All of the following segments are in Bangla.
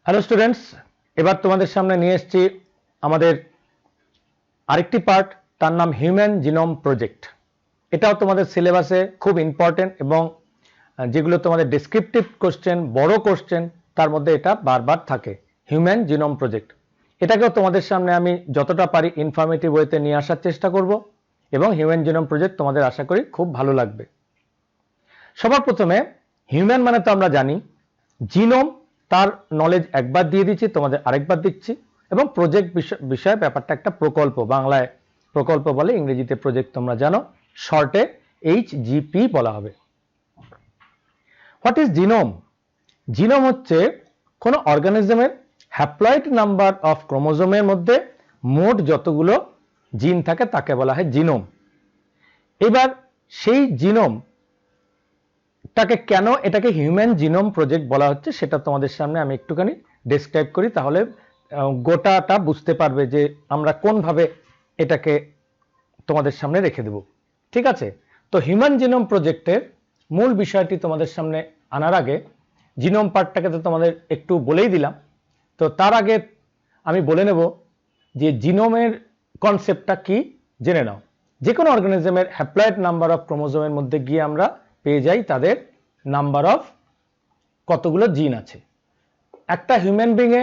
হ্যালো স্টুডেন্টস, এবার তোমাদের সামনে নিয়ে এসেছি আমাদের আরেকটি পার্ট, তার নাম হিউম্যান জিনোম প্রজেক্ট। এটাও তোমাদের সিলেবাসে খুব ইম্পর্টেন্ট এবং যেগুলো তোমাদের ডেসক্রিপটিভ কোশ্চেন, বড় কোশ্চেন, তার মধ্যে এটা বারবার থাকে, হিউম্যান জিনোম প্রজেক্ট। এটাকেও তোমাদের সামনে আমি যতটা পারি ইনফরমেটিভ ওয়েতে নিয়ে আসার চেষ্টা করব এবং হিউম্যান জিনোম প্রজেক্ট তোমাদের আশা করি খুব ভালো লাগবে। সবার প্রথমে হিউম্যান মানে তো আমরা জানি, জিনোম তার নলেজ একবার দিয়ে দিচ্ছি, তোমাদের আরেকবার দিচ্ছি। এবং প্রজেক্ট বিষয়ে ব্যাপারটা একটা প্রকল্প, বাংলায় প্রকল্প বলে, ইংরেজিতে প্রজেক্ট তোমরা জানো, শর্টে HGP বলা হবে। What is genome? জিনোম হচ্ছে কোন অর্গানিজমের হ্যাপ্লয়েড নাম্বার অফ ক্রোমোজোমের মধ্যে মোট যতগুলো জিন থাকে তাকে বলা হয় জিনোম। এবার সেই জিনোম তাকে কেন এটাকে হিউম্যান জিনোম প্রজেক্ট বলা হচ্ছে সেটা তোমাদের সামনে আমি একটুখানি ডেসক্রাইব করি, তাহলে গোটাটা বুঝতে পারবে যে আমরা কোনভাবে এটাকে তোমাদের সামনে রেখে দেব। ঠিক আছে, তো হিউম্যান জিনোম প্রজেক্টের মূল বিষয়টি তোমাদের সামনে আনার আগে জিনোম পার্টটাকে তো তোমাদের একটু বলেই দিলাম, তো তার আগে আমি বলে নেব যে জিনোমের কনসেপ্টটা কি জেনে নাও। যে কোনো অর্গানিজমের হ্যাপ্লয়েড নাম্বার অফ ক্রোমোজোমের মধ্যে গিয়ে আমরা পেয়ে যাই তাদের নাম্বার অফ কতগুলো জিন আছে। একটা হিউম্যান বিংয়ে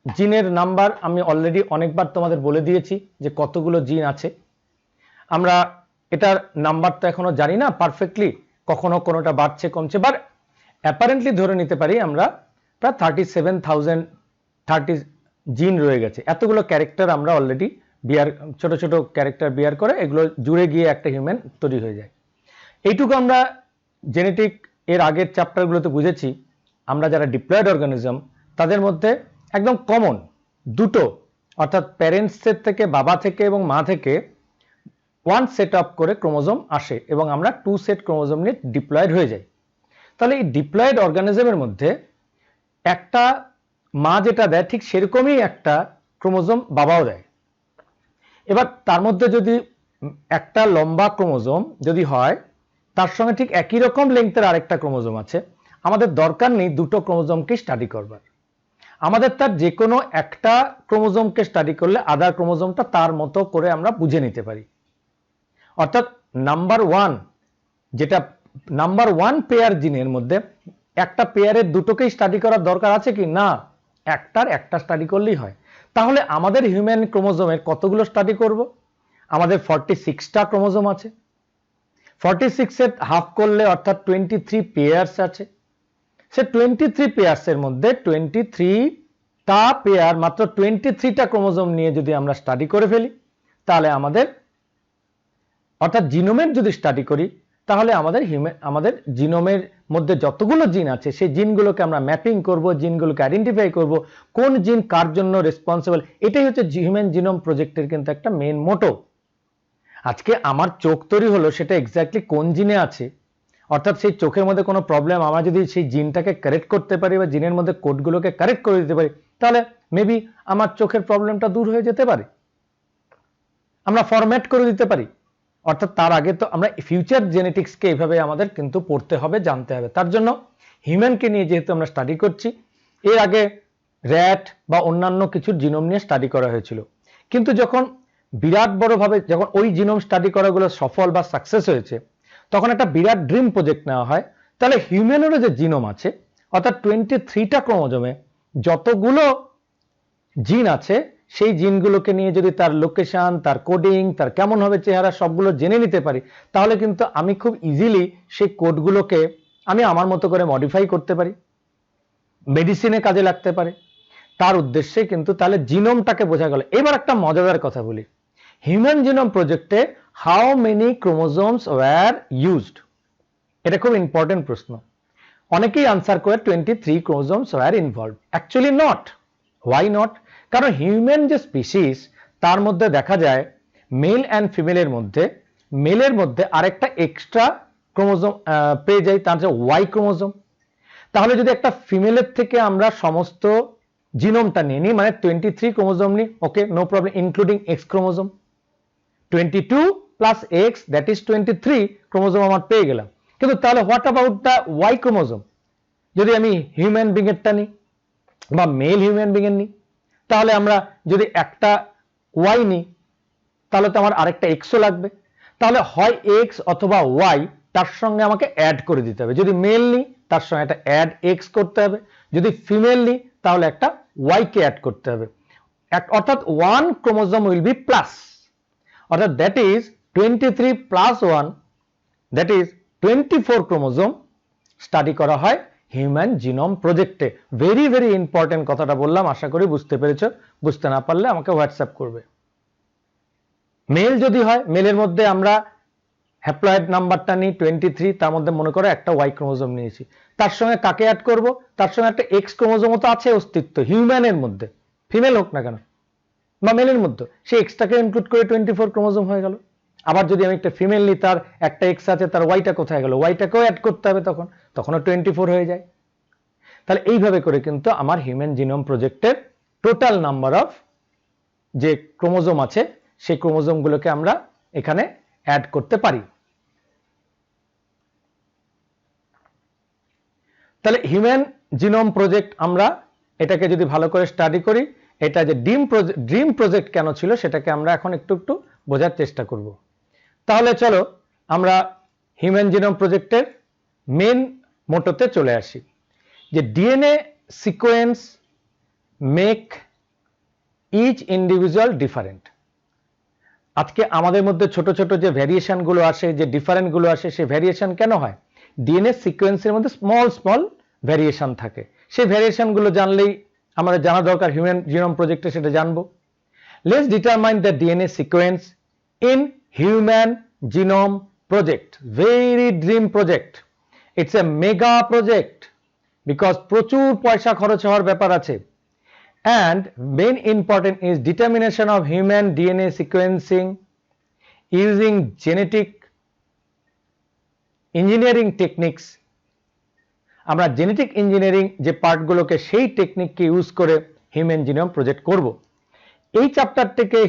জিনের নাম্বার আমি অলরেডি অনেকবার তোমাদের বলে দিয়েছি যে কতগুলো জিন আছে। আমরা এটার নাম্বার তো এখনো জানি না পারফেক্টলি, কখনো কোনোটা বাড়ছে কমছে, বাট অ্যাপারেন্টলি ধরে নিতে পারি আমরা প্রায় 37,030 জিন রয়ে গেছে। এতগুলো ক্যারেক্টার আমরা অলরেডি ছোট ছোট ক্যারেক্টার বিয়ার করে এগুলো জুড়ে গিয়ে একটা হিউম্যান তৈরি হয়ে যায়। এইটুকু আমরা জেনেটিক এর আগের চ্যাপ্টারগুলোতে বুঝেছি। আমরা যারা ডিপ্লয়েড অর্গানিজম তাদের মধ্যে একদম কমন দুটো, অর্থাৎ প্যারেন্টসের থেকে, বাবা থেকে এবং মা থেকে ওয়ান সেট আপ করে ক্রোমোজোম আসে এবং আমরা 2 সেট ক্রোমোজোম নিয়ে ডিপ্লয়েড হয়ে যাই। তাহলে এই ডিপ্লয়েড অর্গানিজমের মধ্যে একটা মা যেটা দেয় ঠিক সেরকমই একটা ক্রোমোজোম বাবাও দেয়। এবার তার মধ্যে যদি একটা লম্বা ক্রোমোজোম যদি হয়, তার সঙ্গে ঠিক একই রকম লেংথের আরেকটা ক্রোমোজোম আছে, আমাদের দরকার নেই দুটো ক্রোমোজোমকে স্টাডি করবার। আমাদের তার যে কোনো একটা ক্রোমোজোমকে স্টাডি করলে আদার ক্রোমোজোমটা তার মতো করে আমরা বুঝে নিতে পারি। অর্থাৎ নাম্বার ওয়ান পেয়ার জিনের মধ্যে একটা পেয়ারের দুটোকেই স্টাডি করার দরকার আছে কি না, একটা স্টাডি করলেই হয়। তাহলে আমাদের হিউম্যান ক্রোমোজোমের কতগুলো স্টাডি করব? আমাদের 46টা ক্রোমোজোম আছে। 46 এর হাফ করলে অর্থাৎ 23 পেয়ার্স আছে। সে 23 পেয়ার্সের মধ্যে 23টা পেয়ার, মাত্র 23টা ক্রোমোজোম নিয়ে যদি আমরা স্টাডি করে ফেলি, তাহলে আমাদের অর্থাৎ জিনোমের যদি স্টাডি করি, তাহলে আমাদের জিনোমের মধ্যে যতগুলো জিন আছে সেই জিনগুলোকে আমরা ম্যাপিং করব, জিনগুলোকে আইডেন্টিফাই করব, কোন জিন কার জন্য রেসপন্সিবল। এটাই হচ্ছে হিউম্যান জিনোম প্রজেক্টের কিন্তু একটা মেন মোটো। আজকে আমার চোখ তৈরি হলো, সেটা এক্স্যাক্টলি কোন জিনে আছে, অর্থাৎ সেই চোখের মধ্যে কোনো প্রবলেম, আমরা যদি সেই জিনটাকে কারেক্ট করতে পারি বা জিনের মধ্যে কোডগুলোকে কারেক্ট করে দিতে পারি, তাহলে মেবি আমার চোখের প্রবলেমটা দূর হয়ে যেতে পারে, আমরা ফরম্যাট করে দিতে পারি। অর্থাৎ তার আগে তো আমরা ফিউচার জেনেটিক্সকে এইভাবে আমাদের কিন্তু পড়তে হবে, জানতে হবে। তার জন্য হিউম্যানকে নিয়ে যেহেতু আমরা স্টাডি করছি, এর আগে র্যাট বা অন্যান্য কিছুর জিনোম নিয়ে স্টাডি করা হয়েছিল, কিন্তু যখন বিরাট বড়ভাবে যখন ওই জিনোম স্টাডি করাগুলো সফল বা সাকসেস হয়েছে, তখন একটা বিরাট ড্রিম প্রজেক্ট নেওয়া হয়। তাহলে হিউম্যানেরও যে জিনোম আছে, অর্থাৎ 23টা ক্রোমোজোমে যতগুলো জিন আছে, সেই জিনগুলোকে নিয়ে যদি তার লোকেশন, তার কোডিং, তার কেমন হবে চেহারা, সবগুলো জেনে নিতে পারি, তাহলে কিন্তু আমি খুব ইজিলি সেই কোডগুলোকে আমি আমার মতো করে মডিফাই করতে পারি, মেডিসিনে কাজে লাগতে পারে। তার উদ্দেশ্যে কিন্তু তাহলে জিনোমটাকে বোঝা গেল। এবার একটা মজাদার কথা বলি, হিউম্যান জিনোম প্রজেক্টে how many chromosomes were used? এটা খুব ইম্পর্টেন্ট প্রশ্ন। অনেকেই আনসার করে 23 chromosomes were involve. Actually not. Why not? কারণ হিউম্যান যে স্পিসিস, তার মধ্যে দেখা যায় মেল অ্যান্ড ফিমেলের মধ্যে, মেলের মধ্যে আরেকটা এক্সট্রা ক্রোমোজোম পেয়ে যাই, তার যে ওয়াই ক্রোমোজোম। তাহলে যদি একটা ফিমেলের থেকে আমরা সমস্ত জিনোমটা নিয়ে নিই, মানে 23 ক্রোমোজোম নিই, okay, no problem, including X chromosome, 22 plus X, that is 23 chromosome আমার পেয়ে গেলাম। কিন্তু তাহলে what about the Y chromosome? যদি আমি হিউম্যান বিং এরটা নিই, বা মেল হিউম্যান বিং এর নিই, তাহলে আমরা যদি একটা ওয়াই নিই তাহলে তো আমার আরেকটা এক্সও লাগবে, তাহলে হয় এক্স অথবা ওয়াই তার সঙ্গে আমাকে অ্যাড করে দিতে হবে। যদি মেল নিই তার সঙ্গে একটা অ্যাড এক্স করতে হবে, যদি ফিমেল নিই তাহলে একটা ওয়াই কে অ্যাড করতে হবে, অর্থাৎ one chromosome will be plus, অর্থাৎ that is 23 plus 1, that is 24 chromosome study করা হয় হিউম্যান জিনোম প্রজেক্টে। ভেরি ভেরি ইম্পর্টেন্ট কথাটা বললাম, আশা করি বুঝতে পেরেছো। বুঝতে না পারলে আমাকে হোয়াটসঅ্যাপ করবে। মেল যদি হয়, মেলের মধ্যে আমরা হ্যাপ্লয়েড নাম্বারটা নিই 23, তার মধ্যে মনে করো একটা ওয়াই ক্রোমোজোম নিয়েছি, তার সঙ্গে কাকে অ্যাড করব, তার সঙ্গে একটা এক্স ক্রোমোজোমও তো আছে অস্তিত্ব হিউম্যানের মধ্যে, ফিমেল হোক না কেন বা মেলের মধ্যে, সেই এক্সটাকে ইনক্লুড করে 24 ক্রোমোজোম হয়ে গেল। আবার যদি আমি একটা ফিমেল নিই, তার একটা এক্স আছে, তার ওয়াইটা কোথায় গেল, ওয়াইটাকেও অ্যাড করতে হবে, তখনও 24 হয়ে যায়। তাহলে এইভাবে করে কিন্তু আমার হিউম্যান জিনোম প্রজেক্টের টোটাল নাম্বার অফ যে ক্রোমোজোম আছে সেই ক্রোমোজোমগুলোকে আমরা এখানে অ্যাড করতে পারি। তাহলে হিউম্যান জিনোম প্রজেক্ট আমরা এটাকে যদি ভালো করে স্টাডি করি, এটা যে ড্রিম প্রজেক্ট কেন ছিল সেটাকে আমরা এখন একটু একটু বোঝার চেষ্টা করব। তাহলে চলো আমরা হিউম্যান জিনোম প্রজেক্টের মেন মোটোতে চলে আসি, যে DNA sequence make each individual different. আজকে আমাদের মধ্যে ছোট ছোট যে ভ্যারিয়েশন গুলো আসে, যে ডিফারেন্ট গুলো আসে, সেই ভ্যারিয়েশন কেন হয়? ডিএনএ সিকোয়েন্সের মধ্যে স্মল স্মল ভ্যারিয়েশন থাকে। সেই ভ্যারিয়েশন গুলো জানলেই আমাদের জানা দরকার, হিউম্যান জিনোম প্রজেক্টে সেটা জানবো। Let's determine the DNA sequence in human genome project. Very dream project, it's a mega project, because প্রচুর পয়সা খরচ হওয়ার ব্যাপার আছে। And main important is determination of human DNA sequencing using genetic engineering techniques. আমরা জেনেটিক ইঞ্জিনিয়ারিং যে পার্টগুলোকে সেই টেকনিককে ইউজ করে হিউম্যান জিনোম প্রজেক্ট করব। এই চ্যাপ্টারটিকে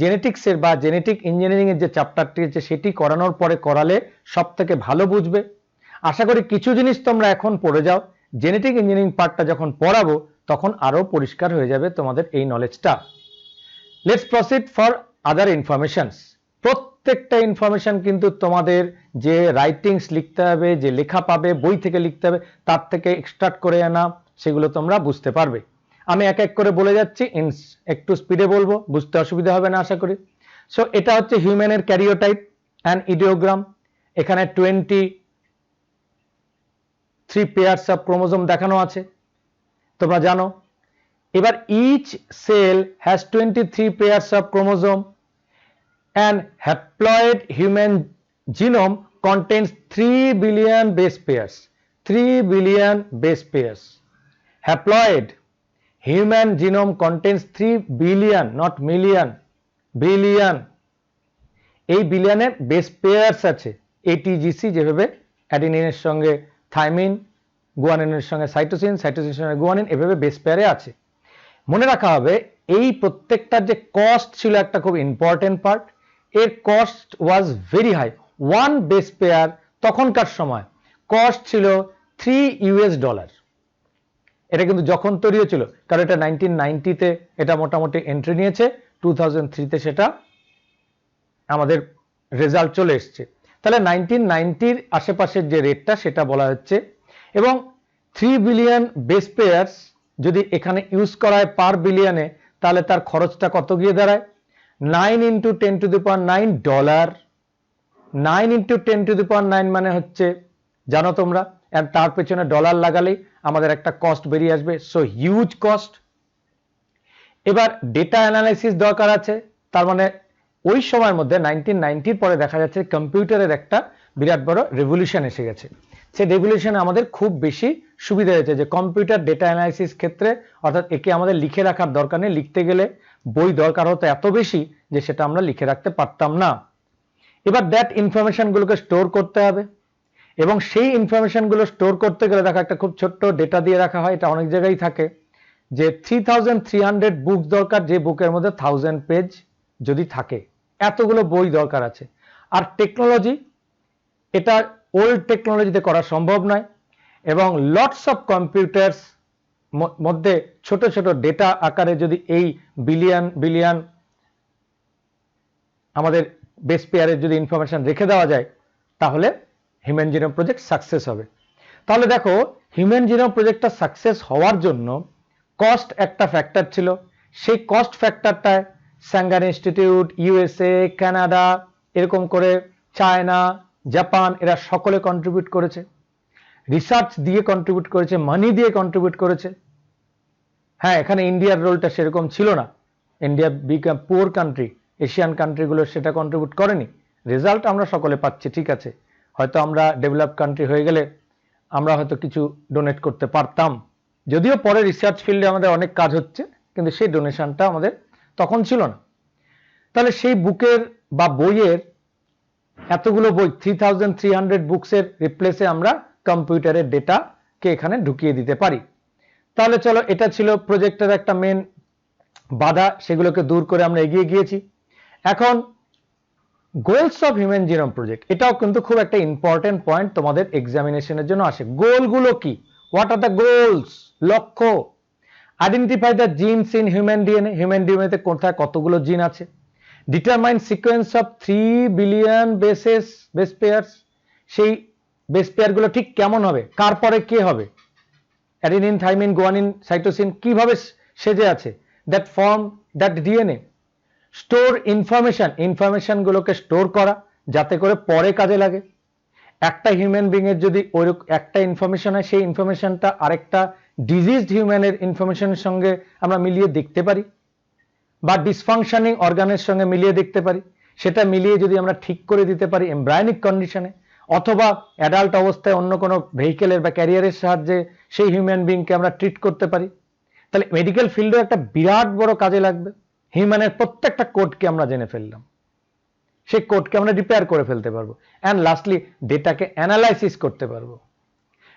জেনেটিক্সের বা জেনেটিক ইঞ্জিনিয়ারিং এর যে চ্যাপ্টারটি আছে সেটি করানোর পরে করালে সব থেকে ভালো বুঝবে। আশা করি কিছু জিনিস তোমরা এখন পড়ে যাও, জেনেটিক ইঞ্জিনিয়ারিং পার্টটা যখন পড়াবো তখন আরো পরিষ্কার হয়ে যাবে তোমাদের এই নলেজটা। Let's proceed for other informations. প্রত্যেকটা ইনফরমেশন কিন্তু তোমাদের যে রাইটিংস লিখতে হবে, যে লেখা পাবে, বই থেকে লিখতে হবে, তার থেকে এক্সট্রাক্ট করে আনা, সেগুলো তোমরা বুঝতে পারবে। আমি এক এক করে বলে যাচ্ছি, একটু স্পিডে বলবো, বুঝতে অসুবিধা হবে না আশা করি। সো এটা হচ্ছে হিউম্যানের ক্যারিওটাইপ অ্যান্ড ইডিওগ্রাম। এখানে 23 পেয়ার্স অফ ক্রোমোজোম দেখানো আছে, তোমরা জানো। এবার each cell has 23 pairs of chromosome and haploid human genome contains 3 billion base pairs. 3 billion base pairs. Haploid human genome contains 3 billion, not million, billion. এই বিলিয়নে বেস পেয়ার্স আছে। এটিজিসি যেভাবে অ্যাডিনিনের সঙ্গে থাইমিন, গুয়ানিনের সঙ্গে সাইটোসিন, সাইটোসিনের সঙ্গে গুয়ানিন, এভাবে বেস পেয়ারে আছে। মনে রাখা হবে এই প্রত্যেকটার যে কস্ট ছিল একটা খুব ইম্পর্টেন্ট পার্ট, এর cost was very high. One base pair তখনকার সময় কস্ট ছিল $3। এটা কিন্তু যখন তৈরি হয়েছিল, কারণ এটা 1990-তে এটা মোটামুটি এন্ট্রি নিয়েছে, 2003-তে সেটা আমাদের রেজাল্ট চলে এসছে। তাহলে 1990-র আশেপাশের যে রেটটা সেটা বলা হচ্ছে। এবং 3 বিলিয়ন বেস পেয়ার্স যদি এখানে ইউজ করা হয় পার বিলিয়নে, তাহলে তার খরচটা কত গিয়ে দাঁড়ায়? 9 × 10⁹ ডলার। 9 × 10⁹ মানে হচ্ছে, জানো তোমরা, তার পেছনে ডলার লাগালেই আমাদের একটা কস্ট বেরিয়ে আসবে। So huge cost. এবার ডেটা অ্যানালাইসিস দরকার আছে, তার মানে ওই সময়ের মধ্যে 1990-র পরে দেখা যাচ্ছে কম্পিউটারের একটা বিরাট বড় রেভলিউশন এসে গেছে। সেই রেভলিউশনে আমাদের খুব বেশি সুবিধা হয়েছে, যে কম্পিউটার ডেটা অ্যানালাইসিস ক্ষেত্রে, অর্থাৎ একে আমাদের লিখে রাখার দরকার নেই, লিখতে গেলে বই দরকার হতো এত বেশি যে সেটা আমরা লিখে রাখতে পারতাম না। এবার দ্যাট ইনফরমেশনগুলোকে স্টোর করতে হবে, এবং সেই ইনফরমেশনগুলো স্টোর করতে গেলে দেখো একটা খুব ছোট্ট ডেটা দিয়ে রাখা হয়, এটা অনেক জায়গায় থাকে, যে 3300 বুক দরকার, যে বুকের মধ্যে 1000 পেজ যদি থাকে, এতগুলো বই দরকার আছে। আর টেকনোলজি, এটা ওল্ড টেকনোলজিতে করা সম্ভব নয়, এবং লটস অফ কম্পিউটার্স মধ্যে ছোট ছোট ডেটা আকারে যদি এই বিলিয়ন বিলিয়ন আমাদের বেস পেয়ারের যদি ইনফরমেশন রেখে দেওয়া যায় তাহলে হিউম্যান জিনোম প্রজেক্ট সাকসেস হবে। তাহলে দেখো হিউম্যান জিনোম প্রজেক্টটা সাকসেস হওয়ার জন্য কস্ট একটা ফ্যাক্টর ছিল। সেই কস্ট ফ্যাক্টরটায় স্যাঙ্গার ইনস্টিটিউট, ইউএসএ, কানাডা, এরকম করে চায়না, জাপান, এরা সকলে কন্ট্রিবিউট করেছে, রিসার্চ দিয়ে কন্ট্রিবিউট করেছে, মানি দিয়ে কন্ট্রিবিউট করেছে। হ্যাঁ, এখানে ইন্ডিয়ার রোলটা সেরকম ছিল না। India big poor country, Asian কান্ট্রিগুলো সেটা কন্ট্রিবিউট করেনি। রেজাল্ট আমরা সকলে পাচ্ছি, ঠিক আছে। হয়তো আমরা ডেভেলপ কান্ট্রি হয়ে গেলে আমরা হয়তো কিছু ডোনেট করতে পারতাম, যদিও পরে রিসার্চ ফিল্ডে আমাদের অনেক কাজ হচ্ছে, কিন্তু সেই ডোনেশনটা আমাদের তখন ছিল না। তাহলে সেই বুকের বা বইয়ের এতগুলো বই 3300 বুকসের রিপ্লেসে আমরা কম্পিউটারের ডেটাকে এখানে ঢুকিয়ে দিতে পারি। তাহলে চলো, এটা ছিল প্রজেক্টের একটা মেন বাধা, সেগুলোকে দূর করে আমরা এগিয়ে গিয়েছি। এখন goals of human genome project, এটাও কিন্তু খুব একটা ইম্পর্টেন্ট পয়েন্ট তোমাদের এক্সামিনেশনের জন্য আসে। গোলগুলো কি? What are the goals? লক্ষ্য। Identify the genes in human DNA, human ডিএনএতে কোথায় কতগুলো জিন আছে। Determine sequence of 3 billion base pairs, সেই বেস পেয়ারগুলো ঠিক কেমন হবে, কার পরে কে হবে, অ্যাডিনিন, থাইমিন, গুয়ানিন, সাইটোসিন কিভাবে সেজে আছে, that form that DNA. Store ইনফরমেশনগুলোকে স্টোর করা যাতে করে পরে কাজে লাগে। একটা হিউম্যান বিং এর যদি ওই একটা ইনফরমেশন হয়, সেই ইনফরমেশনটা আরেকটা ডিজিজড হিউম্যানের ইনফরমেশনের সঙ্গে আমরা মিলিয়ে দেখতে পারি, বা ডিসফাংশনিং অর্গানের সঙ্গে মিলিয়ে দেখতে পারি। সেটা মিলিয়ে যদি আমরা ঠিক করে দিতে পারি এমব্রায়োনিক কন্ডিশনে, অথবা অ্যাডাল্ট অবস্থায় অন্য কোনো ভেহিকেলের বা ক্যারিয়ারের সাহায্যে সেই হিউম্যান বিংকে আমরা ট্রিট করতে পারি, তাহলে মেডিকেল ফিল্ডেও একটা বিরাট বড় কাজে লাগবে। হিউম্যানের প্রত্যেকটা কোডকে আমরা জেনে ফেললাম, সেই কোডকে আমরা রিপেয়ার করে ফেলতে পারবো। অ্যান্ড লাস্টলি ডেটাকে অ্যানালাইসিস করতে পারবো।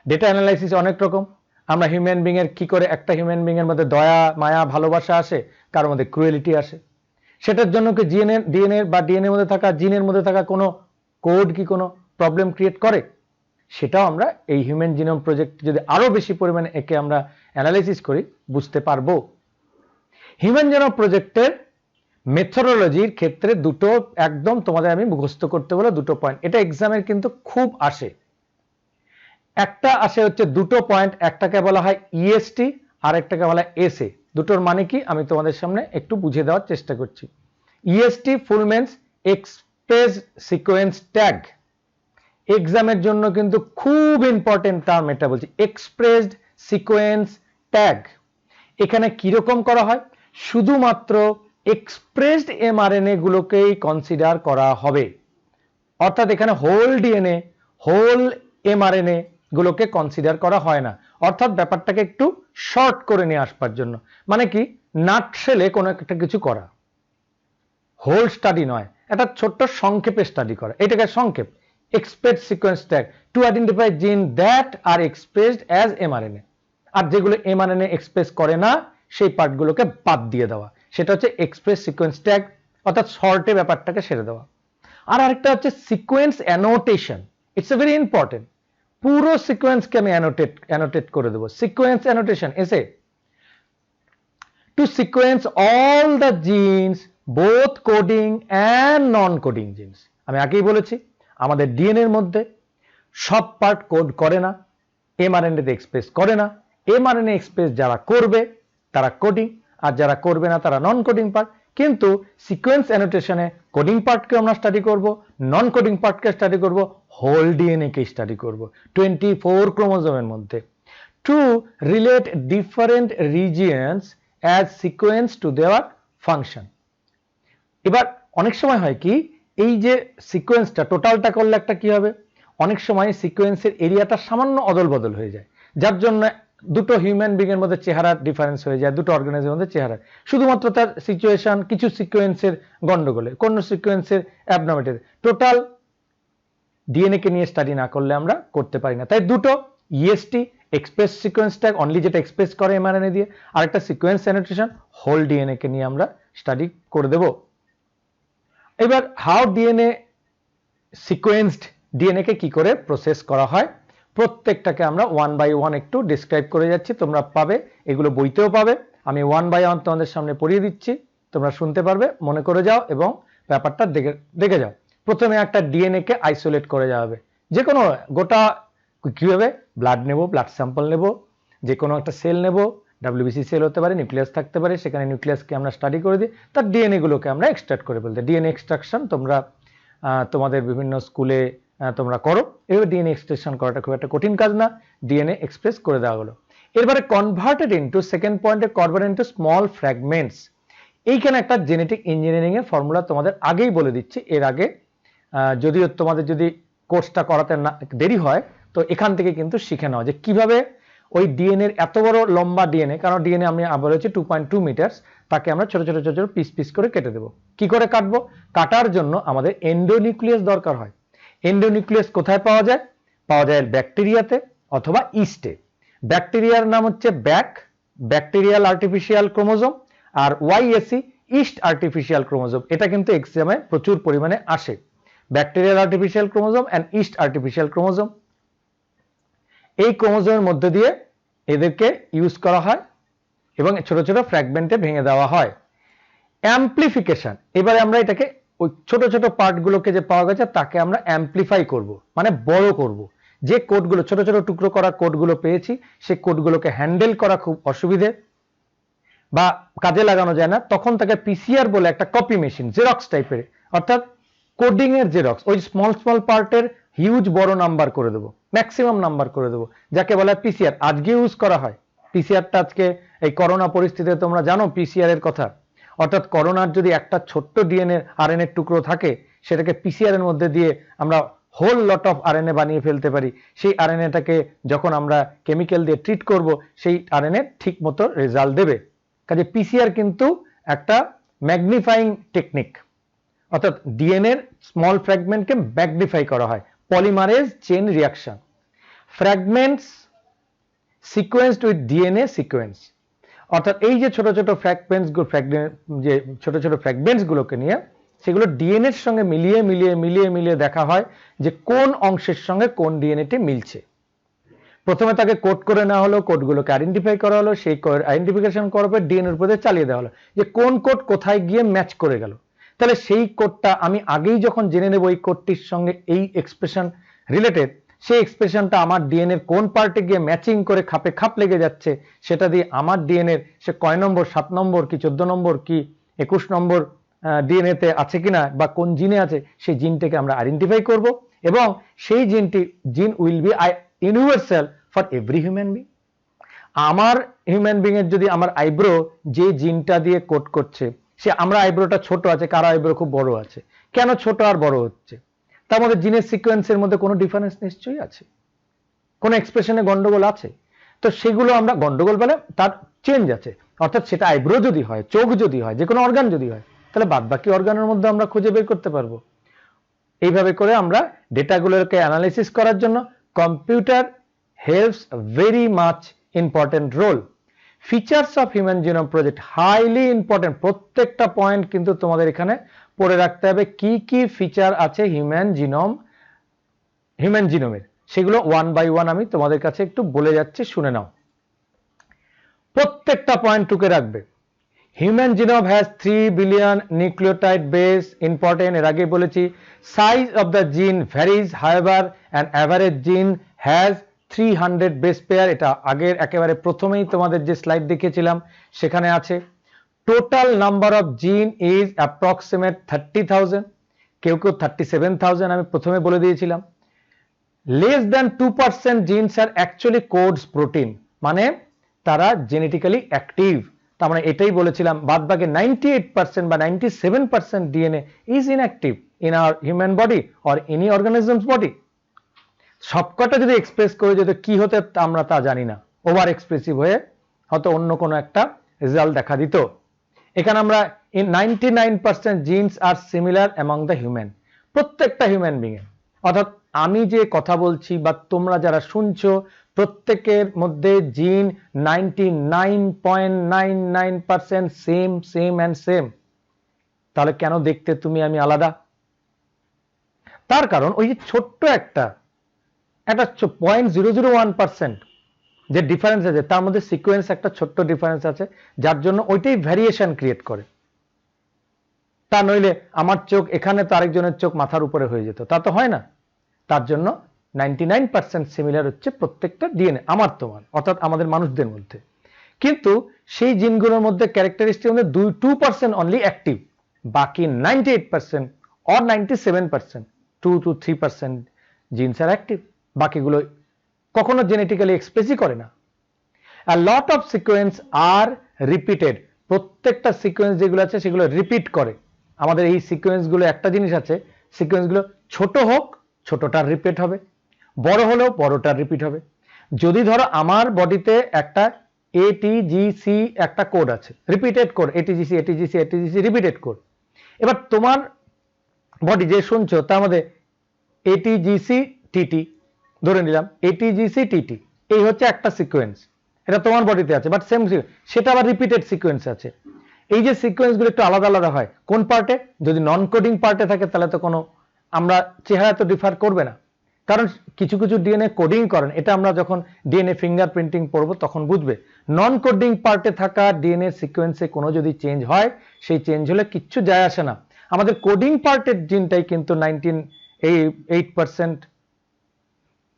ডেটা অ্যানালাইসিস অনেক রকম। আমরা হিউম্যান বিং এর কি করে একটা হিউম্যান বিং এর মধ্যে দয়া, মায়া, ভালোবাসা আসে, কার মধ্যে ক্রুয়েলিটি আসে, সেটার জন্য কি ডিএনএ বা ডিএনএ মধ্যে থাকা জিনের মধ্যে থাকা কোনো কোড কি কোনো প্রবলেম ক্রিয়েট করে, সেটাও আমরা এই হিউম্যান জিনোম প্রজেক্ট যদি আরো বেশি পরিমাণে একে আমরা অ্যানালাইসিস করি বুঝতে পারবো। হিউম্যান জিনোম প্রজেক্টের মেথোডোলজির ক্ষেত্রে দুটো একদম তোমাদের আমি মুখস্থ করতে বলে দুটো পয়েন্ট, এটা এক্সামের কিন্তু খুব আসে। একটা আসে হচ্ছে দুটো পয়েন্ট, একটাকে বলা হয় ইএসটি আর একটাকে বলা হয় এসএ। দুটোর মানে কি আমি তোমাদের সামনে একটু বুঝিয়ে দেওয়ার চেষ্টা করছি। ইএসটি ফুল মিনস এক্সপ্রেস সিকোয়েন্স ট্যাগ। এক্সামের জন্য কিন্তু খুব ইম্পর্টেন্ট টার্ম এটা বলছি, এক্সপ্রেসড সিকোয়েন্স ট্যাগ। এখানে কিরকম করা হয়? শুধুমাত্র এক্সপ্রেসড এমআরএনএ গুলোকেই কনসিডার করা হবে, অর্থাৎ এখানে হোল ডিএনএ, হোল এমআরএনএ গুলোকে কনসিডার করা হয় না। অর্থাৎ ব্যাপারটাকে একটু শর্ট করে নিয়ে আসবার জন্য, মানে কি নাটশেলে কোনো একটা কিছু করা, হোল স্টাডি নয়, একটা ছোট্ট সংক্ষেপে স্টাডি করা, এটাকে সংক্ষেপ। Express sequence tag to identify gene that are expressed as mRNA, আর যেগুলো এমআরএনএ এক্সপ্রেস করে না সেই পার্টগুলোকে বাদ দিয়ে দেওয়া, সেটা হচ্ছে এক্সপ্রেস সিকোয়েন্স ট্যাগ, অর্থাৎ শর্টে ব্যাপারটাকে সেরে দেওয়া। আর আরেকটা হচ্ছে sequence annotation, it's a very important. পুরো সিকোয়েন্সকে আমি অ্যানোটেট করে দেবো, সিকোয়েন্স অ্যানোটেশন এসে to sequence all the genes both coding and non coding genes. আমি আগেই বলেছি আমাদের ডিএনএর মধ্যে সব পার্ট কোড করে না, এমআরএনএ তে এক্সপ্রেস করে না। এমআরএনএ এক্সপ্রেস যারা করবে তারা কোডিং, আর যারা করবে না তারা নন কোডিং পার্ট। কিন্তু সিকোয়েন্স অ্যানোটেশনে কোডিং পার্টকে আমরা স্টাডি করব, নন কোডিং পার্টকে স্টাডি করব, হোল ডিএনএ কে স্টাডি করব 24 ক্রোমোজোমের মধ্যে, to relate different regions as sequence to দেওয়ার ফাংশন। এবার অনেক সময় হয় কি, এই যে সিকোয়েন্সটা টোটালটা করলে একটা কি হবে, অনেক সময় সিকোয়েন্সের এরিয়াটা সামান্য অদল বদল হয়ে যায়, যার জন্য দুটো হিউম্যান বিং এর মধ্যে চেহারার ডিফারেন্স হয়ে যায়, দুটো অর্গানিজমের মধ্যে চেহারা, শুধুমাত্র তার সিচুয়েশন, কিছু সিকোয়েন্সের গন্ডগোলে, কোন সিকোয়েন্সের অ্যাবনর্মালিটি, টোটাল ডিএনএ কে নিয়ে স্টাডি না করলে আমরা করতে পারি না। তাই দুটো EST express sequence tag only যেটা এক্সপ্রেস করে এমআরএনএ দিয়ে, আর একটা সিকোয়েন্স অ্যানোটেশন হোল ডিএনএ কে নিয়ে আমরা স্টাডি করে দেব। এবার হাউ ডিএনএ সিকোয়েন্সড ডিএনএ কে কি করে প্রসেস করা হয়, প্রত্যেকটাকে আমরা 1 বাই 1 একটু ডিসক্রাইব করে যাচ্ছি, তোমরা পাবে, এগুলো বইতেও পাবে। আমি 1 বাই 1 তোমাদের সামনে পড়িয়ে দিচ্ছি, তোমরা শুনতে পারবে, মনে করে যাও এবং ব্যাপারটা দেখে যাও। প্রথমে একটা ডিএনএ কে আইসোলেট করে যাওয়া হবে, যে কোনো গোটা কিভাবে ব্লাড নেব, ব্লাড স্যাম্পল নেব, যে কোনো একটা সেল নেব, ডাব্লিউবিসি সেল হতে পারে, নিউক্লিয়াস থাকতে পারে, সেখানে নিউক্লিয়াসকে আমরা স্টাডি করে দিই, তার ডিএনএ গুলোকে আমরা এক্সট্রাক্ট করে ফেলতে। ডিএনএ এক্সট্রাকশন তোমরা তোমাদের বিভিন্ন স্কুলে তোমরা করো, এভাবে ডিএনএ এক্সট্রাকশন করাটা খুব একটা কঠিন কাজ না, ডিএনএ এক্সপ্রেস করে দেওয়া হলো। এরপরে কনভার্টেড ইনটু, সেকেন্ড পয়েন্টে কনভার্টেড ইনটু স্মল ফ্র্যাগমেন্টস। এইখানে একটা জেনেটিক ইঞ্জিনিয়ারিং এর ফর্মুলা তোমাদের আগেই বলে দিচ্ছি, এর আগে যদিও তোমাদের যদি কোর্সটা করাতে না দেরি হয়, তো এখান থেকে কিন্তু শিখে নাও যে কিভাবে ওই ডিএনএ এর এত বড় লম্বা ডিএনএ, কারণ ডিএনএ আমি বলেছি 2.2 মিটার, তাকে আমরা ছোট ছোট ছোট ছোট পিস পিস করে কেটে দেবো। কি করে কাটবো? কাটার জন্য আমাদের এন্ডোনিউক্লিয়াস দরকার হয়। এন্ডোনিউক্লিয়াস কোথায় পাওয়া যায়? পাওয়া যায় ব্যাকটেরিয়াতে অথবা ইস্টে। ব্যাকটেরিয়ার নাম হচ্ছে ব্যাকটেরিয়াল আর্টিফিশিয়াল ক্রোমোজোম, আর ওয়াইএসি ইস্ট আর্টিফিশিয়াল ক্রোমোজোম। এটা কিন্তু এক্সামে প্রচুর পরিমাণে আসে, bacterial artificial chromosome and yeast artificial chromosome. এই ক্রোমোজোমের মধ্যে দিয়ে এদেরকে ইউজ করা হয় এবং ছোট ছোট ফ্র্যাগমেন্টে ভেঙে দেওয়া হয়। অ্যাম্প্লিফিকেশন, এবারে আমরা এটাকে ওই ছোট ছোট পার্টগুলোকে যে পাওয়া গেছে তাকে আমরা অ্যাম্প্লিফাই করব, মানে বড় করব। যে কোডগুলো ছোট ছোট টুকরো করা কোডগুলো পেয়েছি, সেই কোডগুলোকে হ্যান্ডেল করা খুব অসুবিধে বা কাজে লাগানো যায় না, তখন তাকে পিসিআর বলে একটা কপি মেশিন, জেরক্স টাইপের, অর্থাৎ কোডিং এর জেরক্স, ওই স্মল স্মল পার্টের হিউজ বড় নাম্বার করে দেবো, ম্যাক্সিমাম নাম্বার করে দেবো, যাকে বলা হয় পিসিআর। আজকে ইউজ করা হয় পিসিআরটা। আজকে এই করোনা পরিস্থিতিতে তোমরা জানো পিসিআর এর কথা, অর্থাৎ করোনার যদি একটা ছোট্ট ডিএনএ আরএনএ টুকরো থাকে, সেটাকে পিসিআর এর মধ্যে দিয়ে আমরা হোল লট অফ আরএনএ বানিয়ে ফেলতে পারি। সেই আরএনএটাকে যখন আমরা কেমিক্যাল দিয়ে ট্রিট করব, সেই আরএনএ ঠিক মতো রেজাল্ট দেবে। কাজে পিসিআর কিন্তু একটা ম্যাগনিফাইং টেকনিক, অর্থাৎ ডিএনএ স্মল ফ্র্যাগমেন্টকে ম্যাগনিফাই করা হয়, polymerase chain reaction. Fragments সিকোয়েন্সড with DNA sequence, অর্থাৎ এই যে ছোট ছোট ফ্র্যাগমেন্টস গুলোকে নিয়ে সেগুলো ডিএনএ এর সঙ্গে মিলিয়ে মিলিয়ে মিলিয়ে মিলিয়ে দেখা হয় যে কোন অংশের সঙ্গে কোন ডিএনএটি মিলছে। প্রথমে তাকে কোড করে নেওয়া হলো, কোডগুলোকে আইডেন্টিফাই করা হলো, সেই আইডেন্টিফিকেশন করার পর ডিএনএ এর উপরে চালিয়ে দেওয়া হলো যে কোন কোড কোথায় গিয়ে ম্যাচ করে গেল। তাহলে সেই কোডটা আমি আগেই যখন জেনে নেব এই কোডটির সঙ্গে এই এক্সপ্রেশন রিলেটেড, সেই এক্সপ্রেশনটা আমার ডিএনএ এর কোন পার্টে গিয়ে ম্যাচিং করে খাপে খাপ লেগে যাচ্ছে, সেটা দিয়ে আমার ডিএনএ সে কয় নম্বর, 7 নম্বর কি 14 নম্বর কি 21 নম্বর ডিএনএ তে আছে কিনা বা কোন জিনে আছে, সেই জিনটাকে আমরা আইডেন্টিফাই করব এবং সেই জিন will be universal for every human being. আমার হিউম্যান বিং এর যদি আমার আইব্রো যে জিনটা দিয়ে কোড করছে, সে আমরা আইব্রোটা ছোট আছে, কারো আইব্রো খুব বড় আছে, কেন ছোট আর বড় হচ্ছে? তার মধ্যে জিনের সিকোয়েন্সের মধ্যে কোনো ডিফারেন্স নিশ্চয়ই আছে, কোনো এক্সপ্রেশনে গন্ডগোল আছে। তো সেগুলো আমরা গন্ডগোল বলে তার চেঞ্জ আছে, অর্থাৎ সেটা আইব্রো যদি হয়, চোখ যদি হয়, যে কোনো অর্গান যদি হয়, তাহলে বাদ বাকি অর্গানের মধ্যে আমরা খুঁজে বের করতে পারবো। এইভাবে করে আমরা ডেটাগুলোকে অ্যানালাইসিস করার জন্য computer helps very much important role. Features of human genome project highly important, প্রত্যেকটা পয়েন্ট কিন্তু তোমাদের এখানে পড়ে রাখতে হবে, কি কি ফিচার আছে হিউম্যান জিনোমের, সেগুলো 1 বাই 1 আমি তোমাদের কাছে একটু বলে যাচ্ছি, শুনে নাও। প্রত্যেকটা পয়েন্ট টুকে রাখবে। Human genome has 3 billion nucleotide base, important, এর আগে বলেছি। সাইজ অফ দ্য জিন ভ্যারিজ, হাউএভার অ্যান অ্যাভারেজ জিন হ্যাজ 300 বেস পেয়ার, এটা আগের একেবারে প্রথমেই তোমাদের যে স্লাইড দেখিয়েছিলাম সেখানে আছে। টোটাল নাম্বার অফ জিন ইজ অ্যাপ্রক্সিমেট 30,000, কেউ কেউ 37,000 আমি প্রথমে বলে দিয়েছিলাম। লেস দ্যান 2% জিনস আর অ্যাকচুয়ালি কোডস প্রোটিন, মানে তারা জেনেটিক্যালি অ্যাক্টিভ, তার মানে এটাই বলেছিলাম। বাদ বাকি 98% বা 97% DNA is inactive in our human body or any organisms body. সবকটা যদি এক্সপ্রেস করে যেত কি হতে আমরা তা জানি না, ওভার এক্সপ্রেসিভ হয়ে হয়তো অন্য কোনো একটা রেজাল্ট দেখা দিত। এখানে আমরা 99% genes are similar among the human, প্রত্যেকটা হিউম্যান বিং এ, অর্থাৎ আমি যে কথা বলছি বা তোমরা যারা শুনছো প্রত্যেকের মধ্যে জিন 99.99% সেম সেম অ্যান্ড সেম। তাহলে কেন দেখতে তুমি আমি আলাদা? তার কারণ ওই যে ছোট্ট একটা একটা 0.001% যে ডিফারেন্স আছে তার মধ্যে সিকোয়েন্স একটা ছোট্ট ডিফারেন্স আছে, যার জন্য ওইটাই ভ্যারিয়েশন ক্রিয়েট করে। তা নইলে আমার চোখ এখানে তো আরেকজনের চোখ মাথার উপরে হয়ে যেত, তা তো হয় না। তার জন্য 99% সিমিলার হচ্ছে প্রত্যেকটা ডিএনএ আমার তোমার, অর্থাৎ আমাদের মানুষদের মধ্যে। কিন্তু সেই জিনগুলোর মধ্যে ক্যারেক্টারিস্টিক মধ্যে 2% অনলি অ্যাক্টিভ, বাকি 98% or 97%, 2 to 3% jeans R active, বাকিগুলো কখনো জেনেটিক্যালি এক্সপ্রেসই করে না। A lot of sequence are repeated, প্রত্যেকটা সিকোয়েন্স যেগুলো আছে সেগুলো রিপিট করে। আমাদের এই সিকোয়েন্সগুলো একটা জিনিস আছে, সিকোয়েন্সগুলো ছোট হোক ছোটটার রিপিট হবে, বড় হলেও বড়টার রিপিট হবে। যদি ধরো আমার বডিতে একটা এটিজিসি একটা কোড আছে, রিপিটেড কোড, এটিজিসি এটিজিসি এটিজিসি রিপিটেড কোড। এবার তোমার বডি যে শুনছো তার মধ্যে এটিজিসি টিটি ধরে নিলাম, এটিজিসি টিটি এই হচ্ছে একটা সিকোয়েন্স, এটা তোমার বডিতে আছে, বাট সেম সেটা আবার রিপিটেড সিকোয়েন্স আছে। এই যে সিকোয়েন্সগুলো একটু আলাদা আলাদা হয় কোন পার্টে, যদি নন কোডিং পার্টে থাকে তাহলে তো কোনো আমরা চেহারা তো ডিফার করবে না, কারণ কিছু কিছু ডিএনএ কোডিং করেন, এটা আমরা যখন ডিএনএ ফিঙ্গারপ্রিন্টিং পড়বো তখন বুঝবে। নন কোডিং পার্টে থাকা ডিএনএ সিকোয়েন্সে কোনো যদি চেঞ্জ হয়, সেই চেঞ্জ হলে কিচ্ছু যায় আসে না। আমাদের কোডিং পার্টের জিনটাই কিন্তু 98%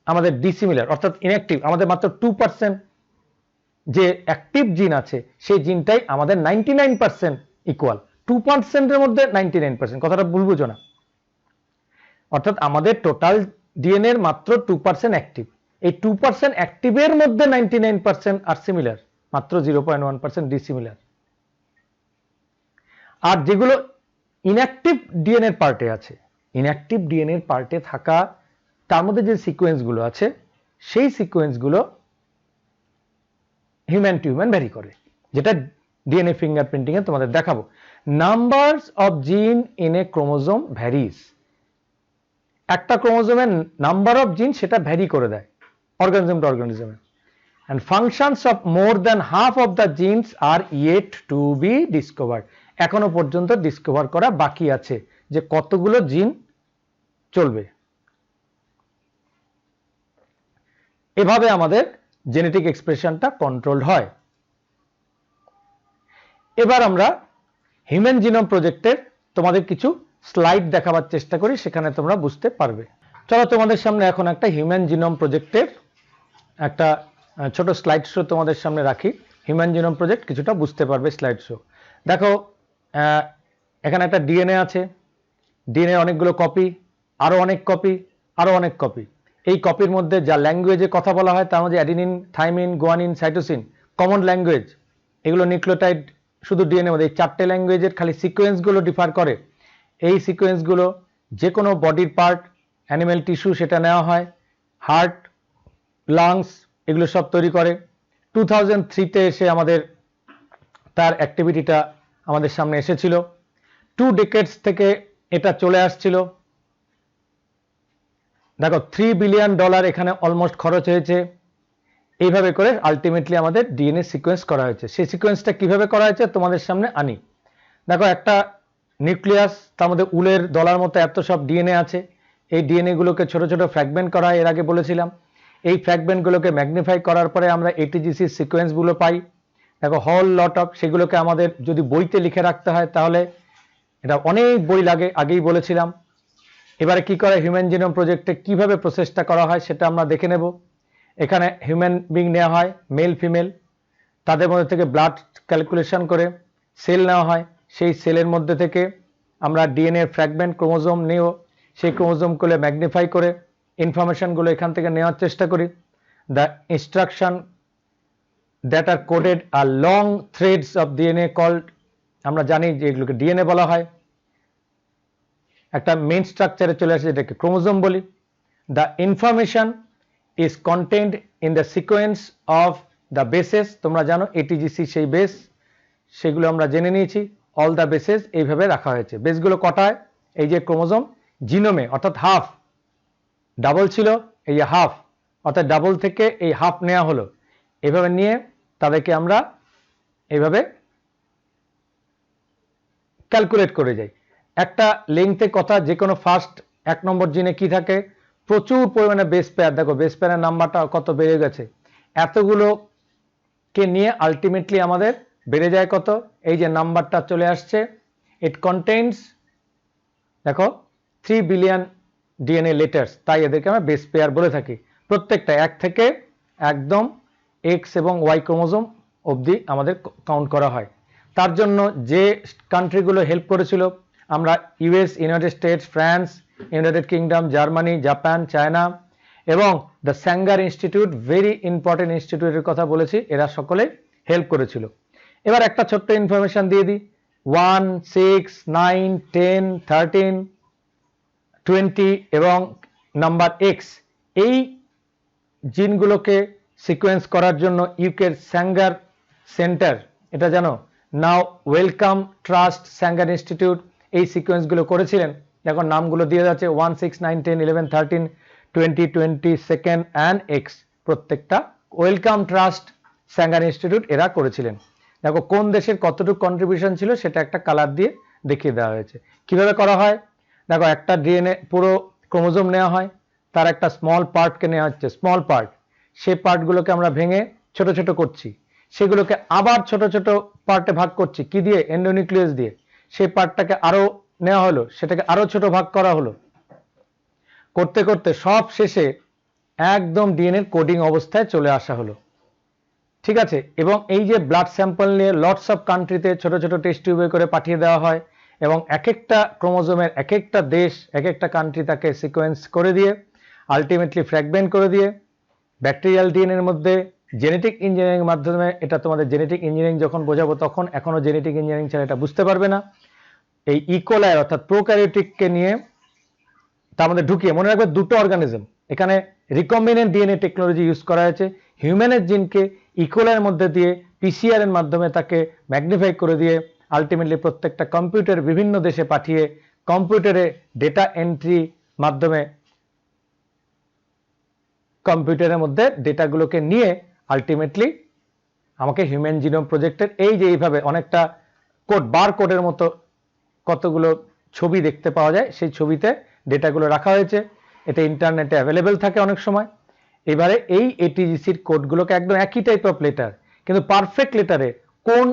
আমাদের ডিসিমিলার, অর্থাৎ ইনঅ্যাক্টিভ। আমাদের মাত্র 2% যে অ্যাক্টিভ জিন আছে সেই জিনটাই আমাদের 99% ইকুয়াল। 2% এর মধ্যে 99%, কথাটা ভুল বুঝো না। অর্থাৎ আমাদের টোটাল ডিএনএ এর মাত্র 2% অ্যাক্টিভ, এই 2% অ্যাক্টিভের মধ্যে 99% আর সিমিলার, মাত্র 0.1% ডিসিমিলার। আর যেগুলো ইনঅ্যাক্টিভ ডিএনএ এর পার্টে আছে, ইনঅ্যাক্টিভ ডিএনএ এর পার্টে থাকা তার মধ্যে যে সিকোয়েন্সগুলো আছে সেই সিকোয়েন্সগুলো হিউম্যান টু হিউম্যান ভ্যারি করে, যেটা ডিএনএ ফিঙ্গারপ্রিন্টিং এ তোমাদের দেখাবো। Numbers of gene in a chromosome varies, একটা ক্রোমোজোমের নাম্বার অফ জিন সেটা ভ্যারি করে দেয় অর্গানিজম টু অর্গানিজমে। and functions of more than half of the genes are yet to be discovered, এখনো পর্যন্ত ডিসকভার করা বাকি আছে যে কতগুলো জিন চলবে। এভাবে আমাদের জেনেটিক এক্সপ্রেশনটা কন্ট্রোলড হয়। এবার আমরা হিউম্যান জিনোম প্রজেক্টের তোমাদের কিছু স্লাইড দেখাবার চেষ্টা করি, সেখানে তোমরা বুঝতে পারবে। চলো তোমাদের সামনে এখন একটা হিউম্যান জিনোম প্রজেক্টের একটা ছোট স্লাইড শো তোমাদের সামনে রাখি। হিউম্যান জিনোম প্রজেক্ট কিছুটা বুঝতে পারবে স্লাইড শো। দেখো এখানে একটা ডিএনএ আছে, ডিএনএ অনেকগুলো কপি, আরো অনেক কপি, আরো অনেক কপি। এই কপির মধ্যে যা ল্যাঙ্গুয়েজে কথা বলা হয় তার মধ্যে adenine, thymine, guanine, cytosine common language. এগুলো নিউক্লিওটাইড শুধু ডিএনএ মধ্যে এই 4টে ল্যাঙ্গুয়েজের খালি সিকোয়েন্সগুলো ডিফার করে। এই সিকোয়েন্সগুলো যে কোনো বডির পার্ট, অ্যানিম্যাল টিস্যু সেটা নেওয়া হয়, হার্ট, লাংস এগুলো সব তৈরি করে। 2003-তে এসে আমাদের তার অ্যাক্টিভিটিটা আমাদের সামনে এসেছিল। 2 ডেকেডস থেকে এটা চলে আসছিল। দেখো $3 বিলিয়ন এখানে অলমোস্ট খরচ হয়েছে। এইভাবে করে আলটিমেটলি আমাদের ডিএনএ সিকোয়েন্স করা হয়েছে। সেই সিকোয়েন্সটা কিভাবে করা হয়েছে তোমাদের সামনে আনি। দেখো একটা নিউক্লিয়াস, তার মধ্যে উলের দলার মতো এত সব ডিএনএ আছে। এই ডিএনএ গুলোকে ছোট ছোট ফ্র্যাগমেন্ট করা হয়, এর আগে বলেছিলাম। এই ফ্র্যাগমেন্টগুলোকে ম্যাগনিফাই করার পরে আমরা এটিজিসি সিকোয়েন্সগুলো পাই। দেখো হোল লট অফ, সেগুলোকে আমাদের যদি বইতে লিখে রাখতে হয় তাহলে এটা অনেক বই লাগে, আগেই বলেছিলাম। এবারে কি করে হিউম্যান জিনোম প্রজেক্টে কিভাবে প্রসেসটা করা হয় সেটা আমরা দেখে নেব। এখানে হিউম্যান বিং নেওয়া হয়, মেল ফিমেল, তাদের মধ্যে থেকে ব্লাড ক্যালকুলেশন করে সেল নেওয়া হয়। সেই সেলের মধ্যে থেকে আমরা ডিএনএ ফ্র্যাগমেন্ট ক্রোমোজোম নিয়েও সেই ক্রোমোজোমগুলো ম্যাগনিফাই করে ইনফরমেশনগুলো এখান থেকে নেওয়ার চেষ্টা করি। The instruction that are coded are long threads of DNA called, আমরা জানি যে এগুলোকে ডিএনএ বলা হয়। একটা মেইন স্ট্রাকচারে চলে আসে যেটাকে ক্রোমোজোম বলি। The information is contained in the sequence of the bases, তোমরা জানো এটিজিসি সেই বেস, সেগুলো আমরা জেনে নিয়েছি। অল দ্য বেসেস এইভাবে রাখা হয়েছে। বেসগুলো কটায়, এই যে ক্রোমোজোম জিনোমে, অর্থাৎ হাফ, ডাবল ছিল এই হাফ, অর্থাৎ ডাবল থেকে এই হাফ নেওয়া হলো। এইভাবে নিয়ে তাদেরকে আমরা এইভাবে ক্যালকুলেট করে যাই। একটা লেংথে কথা, যে কোনো ফার্স্ট 1 নম্বর জিনে কি থাকে, প্রচুর পরিমাণে বেস পেয়ার, দেখো বেস পেয়ারের নাম্বারটা কত বেড়ে গেছে, এতগুলোকে নিয়ে আলটিমেটলি আমাদের বেড়ে যায় কত, এই যে নাম্বারটা চলে আসছে, ইট কন্টেইনস দেখো 3 বিলিয়ন ডিএনএ লেটার্স, তাই এদেরকে আমরা বেস পেয়ার বলে থাকি। প্রত্যেকটা এক থেকে একদম এক্স এবং ওয়াই ক্রোমোজোম অবধি আমাদের কাউন্ট করা হয়। তার জন্য যে কান্ট্রিগুলো হেল্প করেছিল, আমরা US, United States, France, United Kingdom, Germany, Japan, China এবং the Sanger institute, very important ইনস্টিটিউটের কথা বলেছি, এরা সকলে হেল্প করেছিল। এবার একটা ছোট্ট ইনফরমেশন দিয়ে দিই, 1, 6, 9, 10, 13, 20 এবং নাম্বার এক্স, এই জিনগুলোকে সিকোয়েন্স করার জন্য ইউকের স্যাঙ্গার সেন্টার, এটা জানো, নাও ওয়েলকাম ট্রাস্ট স্যাঙ্গার ইনস্টিটিউট এই সিকোয়েন্সগুলো করেছিলেন। দেখো নামগুলো দিয়ে যাচ্ছে 1, 6, 9, 10, 11, 13, 20, 22 অ্যান্ড এক্স, প্রত্যেকটা ওয়েলকাম ট্রাস্ট স্যাঙ্গার ইনস্টিটিউট এরা করেছিলেন। দেখো কোন দেশের কতটুকু কন্ট্রিবিউশন ছিল সেটা একটা কালার দিয়ে দেখিয়ে দেওয়া হয়েছে। কিভাবে করা হয়, দেখো একটা ডিএনএ পুরো ক্রোমোজোম নেওয়া হয়, তার একটা স্মল পার্টকে নেওয়া হচ্ছে, স্মল পার্ট, সেই পার্টগুলোকে আমরা ভেঙে ছোট ছোট করছি, সেগুলোকে আবার ছোট ছোট পার্টে ভাগ করছি, কি দিয়ে, এন্ডোনিউক্লিয়াস দিয়ে, সেই পার্টটাকে আরো নেওয়া হলো, সেটাকে আরো ছোট ভাগ করা হলো, করতে করতে সব শেষে একদম ডিএনএ কোডিং অবস্থায় চলে আসা হলো, ঠিক আছে। এবং এই যে ব্লাড স্যাম্পল নিয়ে লটস অফ কান্ট্রিতে ছোট ছোট টেস্ট টিউবে করে পাঠিয়ে দেওয়া হয় এবং এক একটা ক্রোমোজোমের এক একটা দেশ, এক একটা কান্ট্রি তাকে সিকোয়েন্স করে দিয়ে আলটিমেটলি ফ্র্যাগমেন্ট করে দিয়ে ব্যাকটেরিয়াল ডিএনএর মধ্যে জেনেটিক ইঞ্জিনিয়ারিং মাধ্যমে, এটা তোমাদের জেনেটিক ইঞ্জিনিয়ারিং যখন বোঝাবো তখন, এখনো জেনেটিক ইঞ্জিনিয়ারিং ছাড়া এটা বুঝতে পারবে না, এই ইকোলাই অর্থাৎ প্রোক্যারিওটিককে নিয়ে তার মধ্যে ঢুকিয়ে, মনে রাখবে দুটো অর্গানিজম, এখানে রিকম্বিনেন্ট ডিএনএ টেকনোলজি ইউজ করা হয়েছে, হিউম্যানের জিনকে ইকোলাইয়ের মধ্যে দিয়ে পিসিআর এর মাধ্যমে তাকে ম্যাগনিফাই করে দিয়ে আলটিমেটলি প্রত্যেকটা কম্পিউটার বিভিন্ন দেশে পাঠিয়ে কম্পিউটারে ডেটা এন্ট্রি মাধ্যমে কম্পিউটারের মধ্যে ডেটাগুলোকে নিয়ে আলটিমেটলি আমাকে হিউম্যান জিনোম প্রজেক্টের এই যে এইভাবে অনেকটা কোড, বার কোডের মতো কতগুলো ছবি দেখতে পাওয়া যায়, সেই ছবিতে ডেটাগুলো রাখা হয়েছে, এটা ইন্টারনেটে অ্যাভেলেবেল থাকে অনেক সময়। এবারে এই এটিজিসির কোডগুলোকে একদম একই টাইপ অফ লেটার, কিন্তু পারফেক্ট লেটারে কোন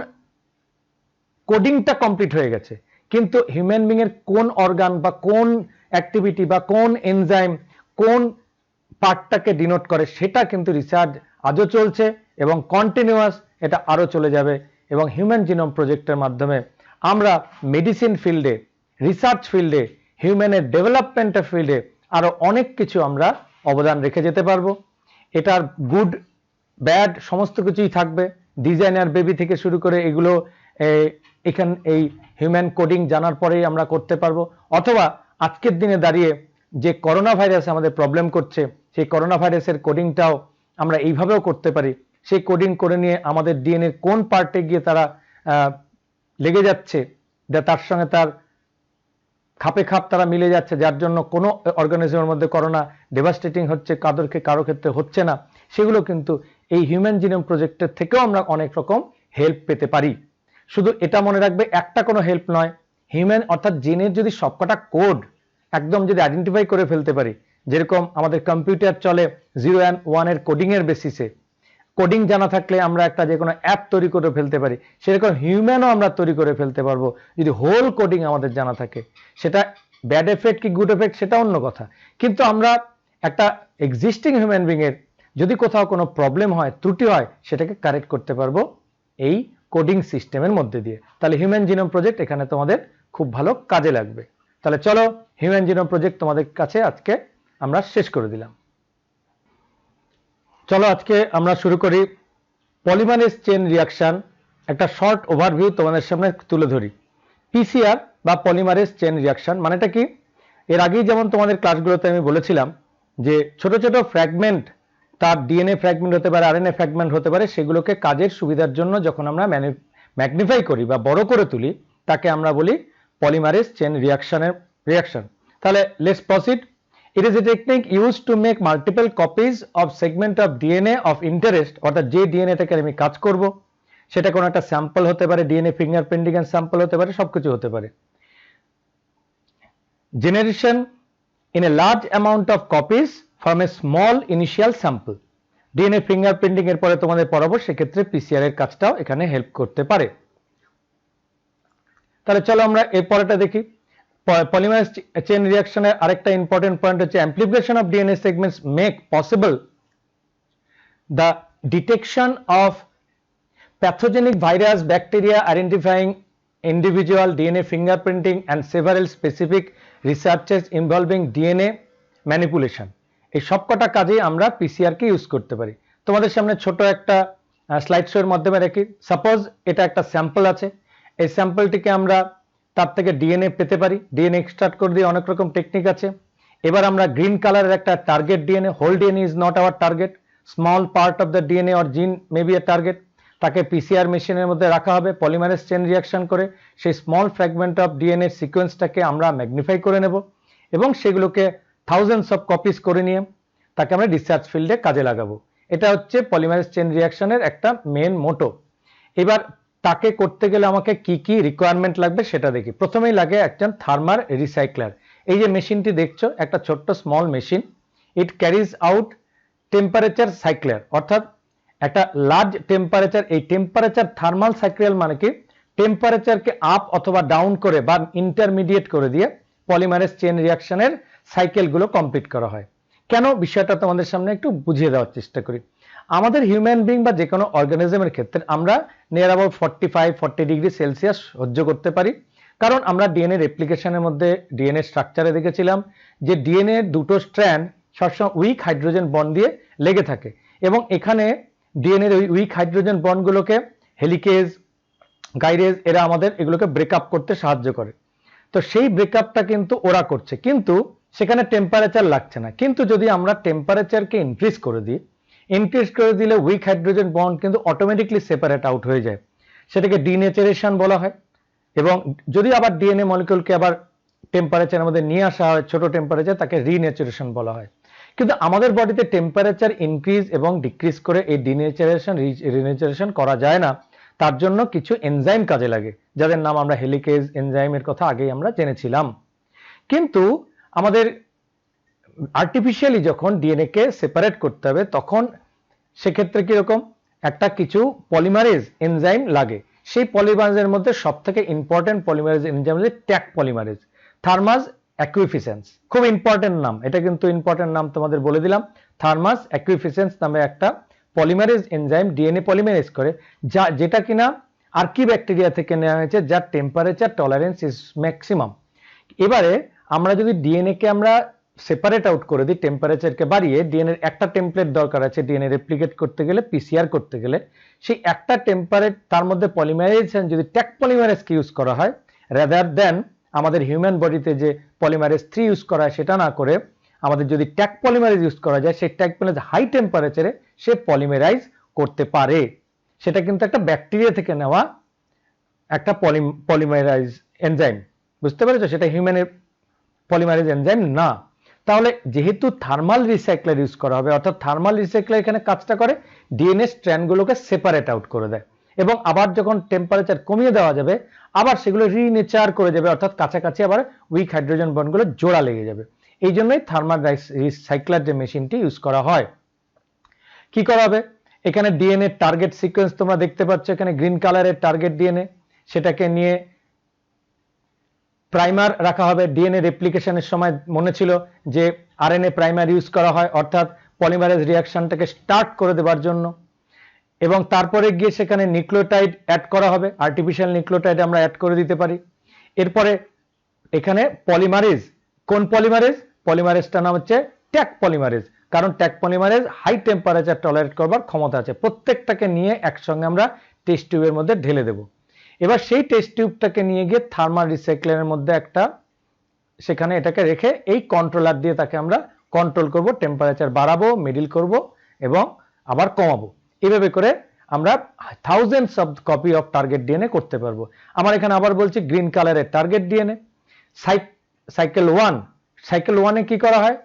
কোডিংটা কমপ্লিট হয়ে গেছে, কিন্তু হিউম্যান বিং এর কোন অর্গান বা কোন অ্যাক্টিভিটি বা কোন এনজাইম কোন পার্টটাকে ডিনোট করে সেটা কিন্তু রিসার্চ আজও চলছে এবং কন্টিনিউয়াস এটা আরও চলে যাবে। এবং হিউম্যান জিনোম প্রজেক্টের মাধ্যমে আমরা মেডিসিন ফিল্ডে, রিসার্চ ফিল্ডে, হিউম্যানের ডেভেলপমেন্টের ফিল্ডে আরও অনেক কিছু আমরা অবদান রেখে যেতে পারবো। এটার গুড ব্যাড সমস্ত কিছুই থাকবে, ডিজাইনার বেবি থেকে শুরু করে এগুলো এখানে এই হিউম্যান কোডিং জানার পরেই আমরা করতে পারবো, অথবা আজকের দিনে দাঁড়িয়ে যে করোনা ভাইরাস আমাদের প্রবলেম করছে সেই করোনা ভাইরাসের কোডিংটাও আমরা এইভাবেও করতে পারি, সেই কোডিং করে নিয়ে আমাদের ডিএনএ কোন পার্টে গিয়ে তারা লেগে যাচ্ছে, তার সঙ্গে তার খাপে খাপ তারা মিলে যাচ্ছে, যার জন্য কোনো অর্গানিজমের মধ্যে করোনা ডেভাস্টেটিং হচ্ছে, কারো ক্ষেত্রে হচ্ছে না, সেগুলো কিন্তু এই হিউম্যান জিনোম প্রজেক্টের থেকেও আমরা অনেক রকম হেল্প পেতে পারি। শুধু এটা মনে রাখবে একটা কোনো হেল্প নয়, হিউম্যান অর্থাৎ জিনের যদি সবকটা কোড একদম যদি আইডেন্টিফাই করে ফেলতে পারি, যেরকম আমাদের কম্পিউটার চলে 0 and 1 এর কোডিং এর বেসিসে, কোডিং জানা থাকলে আমরা একটা যে কোনো অ্যাপ তৈরি করে ফেলতে পারি, সেরকম হিউম্যানও আমরা তৈরি করে ফেলতে পারবো যদি হোল কোডিং আমাদের জানা থাকে। সেটা ব্যাড এফেক্ট কি গুড এফেক্ট সেটা অন্য কথা, কিন্তু আমরা একটা এক্সিস্টিং হিউম্যান বিং এর যদি কোথাও কোনো প্রবলেম হয়, ত্রুটি হয়, সেটাকে কারেক্ট করতে পারবো এই কোডিং সিস্টেমের মধ্যে দিয়ে। তাহলে হিউম্যান জিনোম প্রজেক্ট এখানে তোমাদের খুব ভালো কাজে লাগবে। তাহলে চলো হিউম্যান জিনোম প্রজেক্ট তোমাদের কাছে আজকে আমরা শেষ করে দিলাম। চলো আজকে আমরা শুরু করি পলিমারেজ চেইন রিঅ্যাকশন, একটা শর্ট ওভারভিউ তোমাদের সামনে তুলে ধরি। পিসিআর বা পলিমারেজ চেইন রিঅ্যাকশন মানেটা কি? এর আগেই যেমন তোমাদের ক্লাসগুলোতে আমি বলেছিলাম যে ছোট ছোট ফ্র্যাগমেন্ট, তার ডিএনএ ফ্র্যাগমেন্ট হতে পারে, আরএনএ ফ্র্যাগমেন্ট হতে পারে, সেগুলোকে কাজের সুবিধার জন্য যখন আমরা ম্যাগনিফাই করি বা বড় করে তুলি তাকে আমরা বলি পলিমারেজ চেইন রিঅ্যাকশন। তাহলে let's proceed. It is a technique used to make multiple copies of segment of DNA of interest, অর্থাৎ যে ডিএনএটাকে আমি কাজ করব সেটা কোনো একটা স্যাম্পল হতে পারে, ডিএনএ ফিঙ্গারপ্রিন্টিং এর স্যাম্পল হতে পারে, সবকিছু হতে পারে। Generation in a large amount of copies from a small initial sample. DNA fingerprinting এর পরে তোমাদের পড়াবো, সেক্ষেত্রে পিসিআর এর কাজটাও এখানে হেল্প করতে পারে। তাহলে চলো আমরা এই পরেটা দেখি। পলিমারেজ চেইন রিঅ্যাকশনের আরেকটা ইম্পর্টেন্ট পয়েন্ট হচ্ছে amplification of DNA segments make possible the detection of pathogenic virus, bacteria, identifying individual DNA fingerprinting and several specific researches involving DNA manipulation. এই সবকটা কাজে আমরা পিসিআর কে ইউজ করতে পারি। তোমাদের সামনে ছোট একটা স্লাইড শো এর মাধ্যমে রাখি। সাপোজ এটা একটা স্যাম্পল আছে, এই স্যাম্পলটিকে আমরা তার থেকে ডিএনএ পেতে পারি। ডিএনএ এক্সট্রাক্ট করে দিয়ে অনেক রকম টেকনিক আছে। এবার আমরা গ্রিন কালারের একটা target DNA, whole DNA is not our target, small part of the DNA or gene may be a target, তাকে পিসিআর মেশিনের মধ্যে রাখা হবে। পলিমারেজ চেইন রিঅ্যাকশন করে সেই স্মল ফ্র্যাগমেন্ট অফ ডিএনএ সিকোয়েন্সটাকে আমরা ম্যাগনিফাই করে নেব এবং সেগুলোকে থাউজেন্ডস অফ কপিস করে নিয়ে তাকে আমরা রিসার্চ ফিল্ডে কাজে লাগাবো। এটা হচ্ছে পলিমারেজ চেইন রিঅ্যাকশনের একটা মেন মোটো। এবার তাকে করতে গেলে আমাকে কি কি রিকোয়ারমেন্ট লাগবে সেটা দেখি। প্রথমেই লাগে একজন থার্মাল রিসাইক্লার। এই যে মেশিনটি দেখছো, একটা ছোট্ট স্মল মেশিন, ইট ক্যারিজ আউট টেম্পারেচার সাইক্লার, অর্থাৎ একটা লার্জ টেম্পারেচার। এই টেম্পারেচার থার্মাল সাইকেল মানে কি, টেম্পারেচারকে আপ অথবা ডাউন করে বা ইন্টারমিডিয়েট করে দিয়ে পলিমারেজ চেইন রিঅ্যাকশনের সাইকেলগুলো কমপ্লিট করা হয়। কেন, বিষয়টা তোমাদের সামনে একটু বুঝিয়ে দেওয়ার চেষ্টা করি। আমাদের হিউম্যান বিং বা যে কোনো অর্গানিজমের ক্ষেত্রে আমরা নিয়ার অ্যাবাউট 45-40 ডিগ্রি সেলসিয়াস সহ্য করতে পারি, কারণ আমরা ডিএনএ রেপ্লিকেশনের মধ্যে ডিএনএ স্ট্রাকচারে দেখেছিলাম যে ডিএনএ দুটো স্ট্র্যান্ড সবসময় উইক হাইড্রোজেন বন্ড দিয়ে লেগে থাকে এবং এখানে ডিএনএর ওই উইক হাইড্রোজেন বন্ডগুলোকে হেলিকেজ, গাইরেজ এরা আমাদের এগুলোকে ব্রেকআপ করতে সাহায্য করে। তো সেই ব্রেকআপটা কিন্তু ওরা করছে, কিন্তু সেখানে টেম্পারেচার লাগছে না। কিন্তু যদি আমরা টেম্পারেচারকে ইনক্রিজ করে দিই, ইনক্রিজ করে দিলে উইক হাইড্রোজেন বন্ড কিন্তু অটোমেটিকলি সেপারেট আউট হয়ে যায়, সেটাকে ডিনেচারেশন বলা হয়। এবং যদি আবার ডিএনএ মলিকিউলকে আবার টেম্পারেচারের মধ্যে নিয়ে আসা হয় ছোট টেম্পারেচার, তাকে রিনেচারেশন বলা হয়। কিন্তু আমাদের বডিতে টেম্পারেচার ইনক্রিজ এবং ডিক্রিজ করে এই ডিনেচারেশন রিনেচারেশন করা যায় না। তার জন্য কিছু এনজাইম কাজে লাগে, যাদের নাম আমরা হেলিকেজ এনজাইমের কথা আগেই আমরা জেনেছিলাম। কিন্তু আমাদের আর্টিফিশিয়ালি যখন ডিএনএ কে সেপারেট করতে হবে, তখন সেক্ষেত্রে কিরকম একটা কিছু পলিমারেজ এনজাইম লাগে। সেই পলিমারেজের মধ্যে সব থেকে ইম্পর্টেন্ট পলিমারেজ এনজাইম হচ্ছে ট্যাক পলিমারেজ, থার্মাস অ্যাকুইফিসেন্স। খুব ইম্পর্টেন্ট নাম, এটা কিন্তু ইম্পর্টেন্ট নাম তোমাদের বলে দিলাম। থার্মাস অ্যাকুইফিসেন্স নামে একটা পলিমারেজ এনজাইম ডিএনএ পলিমারেজ করে, যেটা কিনা আর্কি ব্যাকটেরিয়া থেকে নেওয়া হয়েছে, যার টেম্পারেচার টলারেন্স ইজ ম্যাক্সিমাম। এবারে আমরা যদি ডিএনএ কে আমরা সেপারেট আউট করে দিই, টেম্পারেচারকে বাড়িয়ে, ডিএনএর একটা টেমপ্লেট দরকার আছে ডিএনএ রেপ্লিকেট করতে গেলে, পিসিআর করতে গেলে, সেই একটা টেম্পারেট তার মধ্যে পলিমারেজ যদি ট্যাক পলিমারেজকে ইউজ করা হয়, রাদার দেন আমাদের হিউম্যান বডিতে যে পলিমারেজ 3 ইউজ করা হয় সেটা না করে আমাদের যদি ট্যাক পলিমারেজ ইউজ করা যায়, সেই ট্যাক পলিমারেজ হাই টেম্পারেচারে সে পলিমারাইজ করতে পারে। সেটা কিন্তু একটা ব্যাকটেরিয়া থেকে নেওয়া একটা পলিমারাইজ এনজাইম, বুঝতে পেরেছো? সেটা হিউম্যানের পলিমারেজ এনজাইম না। তাহলে যেহেতু থার্মাল রিসাইক্লার ইউজ করা হবে, অর্থাৎ থার্মাল রিসাইক্লার এখানে কাজটা করে ডিএনএ স্ট্র্যান্ডগুলোকে সেপারেট আউট করে দেয় এবং আবার যখন টেম্পারেচার কমিয়ে দেওয়া যাবে, আবার সেগুলো রিনেচার করে যাবে, অর্থাৎ কাছাকাছি আবার উইক হাইড্রোজেন বন্ডগুলো জোড়া লেগে যাবে। এই জন্যই থার্মাল রিসাইক্লার যে মেশিনটি ইউজ করা হয়। কি করা হবে, এখানে ডিএনএ টার্গেট সিকোয়েন্স তোমরা দেখতে পাচ্ছ, এখানে গ্রিন কালারের টার্গেট ডিএনএ, সেটাকে নিয়ে প্রাইমার রাখা হবে। ডিএনএ রেপ্লিকেশনের সময় মনে ছিল যে আরএনএ প্রাইমার ইউজ করা হয়, অর্থাৎ পলিমারেজ রিঅ্যাকশনটাকে স্টার্ট করে দেওয়ার জন্য, এবং তারপরে গিয়ে সেখানে নিউক্লিওটাইড অ্যাড করা হবে। আর্টিফিশিয়াল নিউক্লিওটাইড আমরা অ্যাড করে দিতে পারি। এরপরে এখানে পলিমারেজ, কোন পলিমারেজ? পলিমারেজটার নাম হচ্ছে ট্যাক পলিমারেজ, কারণ ট্যাক পলিমারেজ হাই টেম্পারেচার টলারেট করবার ক্ষমতা আছে। প্রত্যেকটাকে নিয়ে একসঙ্গে আমরা টেস্ট টিউবের মধ্যে ঢেলে দেব। এবার সেই টেস্ট টিউবটাকে নিয়ে গিয়ে থার্মাল রিসাইক্লারের মধ্যে একটা, সেখানে এটাকে রেখে এই কন্ট্রোলার দিয়ে তাকে আমরা কন্ট্রোল করব, টেম্পারেচার বাড়াবো, মিডিল করব এবং আবার কমাবো। এইভাবে করে আমরা thousands of copy of target DNA করতে পারবো। আমার এখানে আবার বলছি গ্রিন কালারের টার্গেট ডিএনএ। সাইকেল 1, সাইকেল 1-এ কি করা হয়?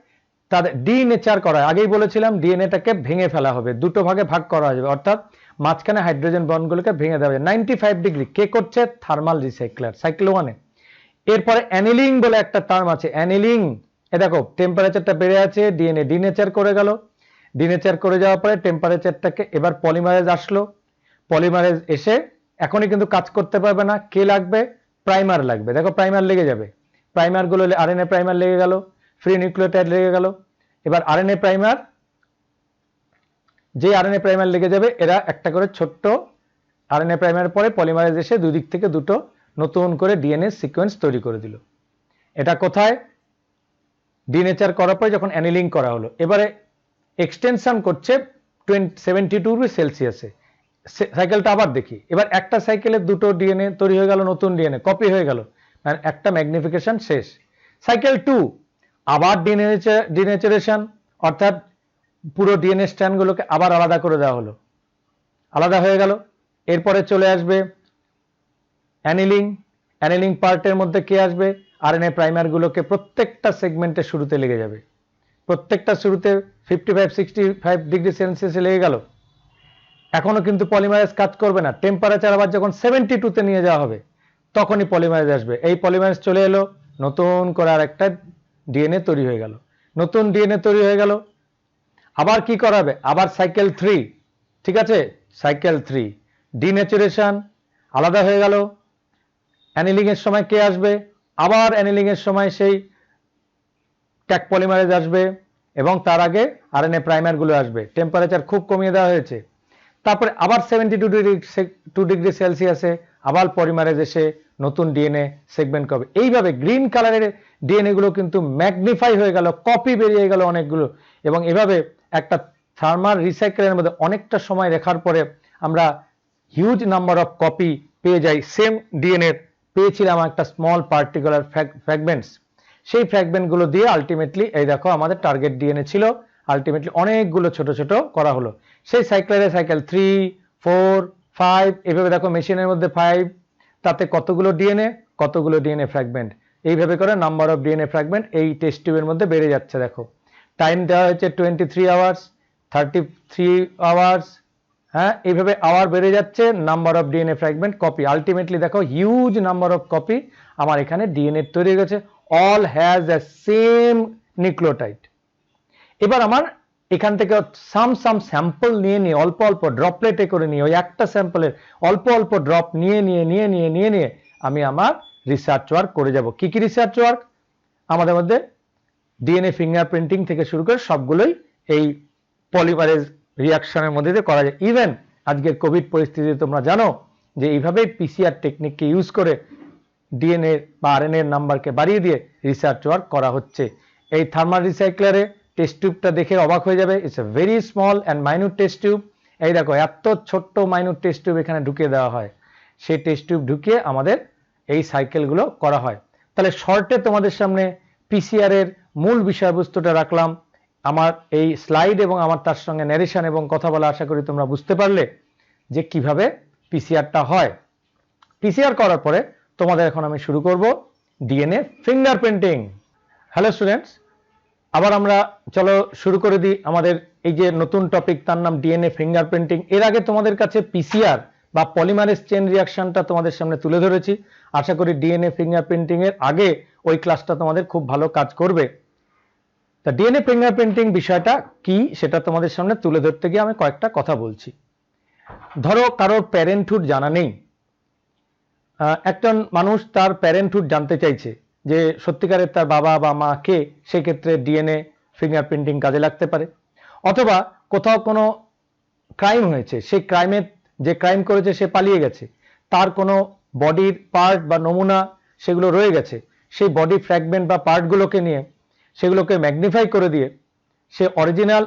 তাদের ডিনেচার করা হয়। আগেই বলেছিলাম ডিএনএটাকে ভেঙে ফেলা হবে, দুটো ভাগে ভাগ করা যাবে, অর্থাৎ মাঝখানে হাইড্রোজেন বন্ডগুলোকে ভেঙে দেওয়া হবে। 95 ডিগ্রি কে করছে? থার্মাল রিসাইক্লার, সাইকেল 1-এ। এরপরে অ্যানিলিং বলে একটা টার্ম আছে, অ্যানিলিং এ দেখো টেম্পারেচারটা বেড়ে আছে, ডিএনএ ডিনেচার করে গেল, ডিনেচার করে যাওয়ার পরে টেম্পারেচারটাকে এবার পলিমারেজ আসলো, পলিমারেজ এসে এখনই কিন্তু কাজ করতে পারবে না, কে লাগবে, প্রাইমার লাগবে। দেখো প্রাইমার লেগে যাবে, প্রাইমার গুলো আরএনএ প্রাইমার লেগে গেল, ফ্রি নিউক্লিওটাইড লেগে গেল। এবার আরএনএ প্রাইমার, যে আরএনএ প্রাইমার লেগে যাবে এরা একটা করে ছোট্ট আরএনএ প্রাইমার পরে পলিমারেজ এসে দুই দিক থেকে দুটো নতুন করে ডিএনএ সিকোয়েন্স তৈরি করে দিল। এটা কোথায়, ডিনেচার করার পরে যখন অ্যানিলিং করা হলো, এবারে এক্সটেনশন করছে 72 ডিগ্রি সেলসিয়াসে। সাইকেলটা আবার দেখি, এবার একটা সাইকেলে দুটো ডিএনএ তৈরি হয়ে গেল, নতুন ডিএনএ কপি হয়ে গেল, মানে একটা ম্যাগনিফিকেশন শেষ। সাইকেল 2 আবার ডিনেচারেশন, অর্থাৎ পুরো ডিএনএ স্ট্র্যান্ডগুলোকে আবার আলাদা করে দেওয়া হলো, আলাদা হয়ে গেল। এরপরে চলে আসবে অ্যানিলিং, অ্যানিলিং পার্টের মধ্যে কে আসবে, আরএনএ প্রাইমারগুলোকে প্রত্যেকটা সেগমেন্টের শুরুতে লেগে যাবে, প্রত্যেকটা শুরুতে 55-65 ডিগ্রি সেলসিয়াসে লেগে গেল। এখনো কিন্তু পলিমারেজ কাজ করবে না, টেম্পারেচার আবার যখন 72 তে নিয়ে যাওয়া হবে তখনই পলিমারেজ আসবে। এই পলিমারেজ চলে এলো, নতুন করে আর একটা ডিএনএ তৈরি হয়ে গেল, নতুন ডিএনএ তৈরি হয়ে গেল। আবার কি করাবে, আবার সাইকেল 3, ঠিক আছে, সাইকেল 3 ডিনেচারেশন, আলাদা হয়ে গেল। অ্যানিলিং এর সময় কে আসবে, আবার অ্যানিলিং এর সময় সেই ট্যাগ পলিমারেজ আসবে এবং তার আগে আরএনএ প্রাইমার গুলো আসবে। টেম্পারেচার খুব কমিয়ে দেওয়া হয়েছে। তারপরে আবার 72 ডিগ্রি সেলসিয়াসে আবার পলিমারেজ এসে নতুন ডিএনএ সেগমেন্ট করবে। এইভাবে গ্রিন কালারের ডিএনএ গুলো কিন্তু ম্যাগনিফাই হয়ে গেল, কপি বেরিয়ে গেল অনেকগুলো, এবং এভাবে একটা থার্মাল রিসাইকেলের মধ্যে অনেকটা সময় রাখার পরে আমরা হিউজ নাম্বার অফ কপি পেয়ে যাই। সেম ডিএনএ পেয়েছিলাম একটা স্মল পার্টিকুলার ফ্র্যাগমেন্টস, সেই ফ্র্যাগমেন্টগুলো দিয়ে আলটিমেটলি এই দেখো আমাদের টার্গেট ডিএনএ ছিল, আলটিমেটলি অনেকগুলো ছোট ছোট করা হলো। সেই সাইকেলের সাইকেল 3, 4, 5 এভাবে দেখো মেশিনের মধ্যে 5, তাতে কতগুলো ডিএনএ ফ্র্যাগমেন্ট, এইভাবে করে নাম্বার অফ ডিএনএ ফ্র্যাগমেন্ট এই টেস্ট টিউবের মধ্যে বেড়ে যাচ্ছে। দেখো টাইম দেওয়া হয়েছে 23 আওয়ার্স, 33 আওয়ার্স, হ্যাঁ এইভাবে আওয়ার বেড়ে যাচ্ছে, number of DNA fragment copy, ultimately দেখো হিউজ নাম্বার অফ কপি আমার এখানে ডিএনএ তৈরি হয়ে গেছে, all has the same nucleotide. এবার আমার এখান থেকে সাম স্যাম্পল নিয়ে অল্প অল্প ড্রপলেটে করে নিয়ে, ওই একটা স্যাম্পলের অল্প অল্প ড্রপ নিয়ে আমি আমার রিসার্চ ওয়ার্ক করে যাব। কি কি রিসার্চ ওয়ার্ক, আমাদের মধ্যে ডিএনএ ফিঙ্গারপ্রিন্টিং থেকে শুরু করে সবগুলোই এই পলিমারেজ রিয়াকশনের মধ্যে দিয়ে করা যায়। ইভেন আজকের কোভিড পরিস্থিতিতে তোমরা জানো যে এইভাবেই পিসিআর টেকনিককে ইউজ করে ডিএনএ বা আরএনএ এর নাম্বারকে বাড়িয়ে দিয়ে রিসার্চ ওয়ার্ক করা হচ্ছে। এই থার্মাল রিসাইক্লারে টেস্ট টিউবটা দেখে অবাক হয়ে যাবে, it's a very small and minute test tube. এই দেখো এত ছোট্ট মাইনিউট টেস্ট টিউব এখানে ঢুকিয়ে দেওয়া হয়, সেই টেস্ট টিউব ঢুকিয়ে আমাদের এই সাইকেলগুলো করা হয়। তাহলে শর্টে তোমাদের সামনে পিসিআর এর মূল বিষয়বস্তুটা রাখলাম। আমার এই স্লাইড এবং আমার তার সঙ্গে ন্যারেশন এবং কথা বলা আশা করি তোমরা বুঝতে পারলে যে কিভাবে পিসিআরটা হয়। পিসিআর করার পরে তোমাদের এখন আমি শুরু করব ডিএনএ ফিঙ্গারপ্রিন্টিং। হ্যালো স্টুডেন্টস, আবার আমরা চলো শুরু করে দিই আমাদের এই যে নতুন টপিক, তার নাম ডিএনএ ফিঙ্গারপ্রিন্টিং। এর আগে তোমাদের কাছে পিসিআর বা পলিমারেজ চেইন রিঅ্যাকশনটা তোমাদের সামনে তুলে ধরেছি। আশা করি ডিএনএ ফিঙ্গারপ্রিন্টিং এর আগে ওই ক্লাসটা তোমাদের খুব ভালো কাজ করবে। তা ডিএনএ ফিঙ্গারপ্রিন্টিং বিষয়টা কি সেটা তোমাদের সামনে তুলে ধরতে গিয়ে আমি কয়েকটা কথা বলছি। ধরো কারোর প্যারেন্টহুড জানা নেই, একজন মানুষ তার প্যারেন্টহুড জানতে চাইছে যে সত্যিকারের তার বাবা বা মা কে, সেক্ষেত্রে ডিএনএ ফিঙ্গারপ্রিন্টিং কাজে লাগতে পারে। অথবা কোথাও কোনো ক্রাইম হয়েছে, সেই ক্রাইমের যে ক্রাইম করেছে সে পালিয়ে গেছে, তার কোনো বডির পার্ট বা নমুনা সেগুলো রয়ে গেছে, সেই বডি ফ্র্যাগমেন্ট বা পার্টগুলোকে নিয়ে সেগুলোকে ম্যাগনিফাই করে দিয়ে সে অরিজিনাল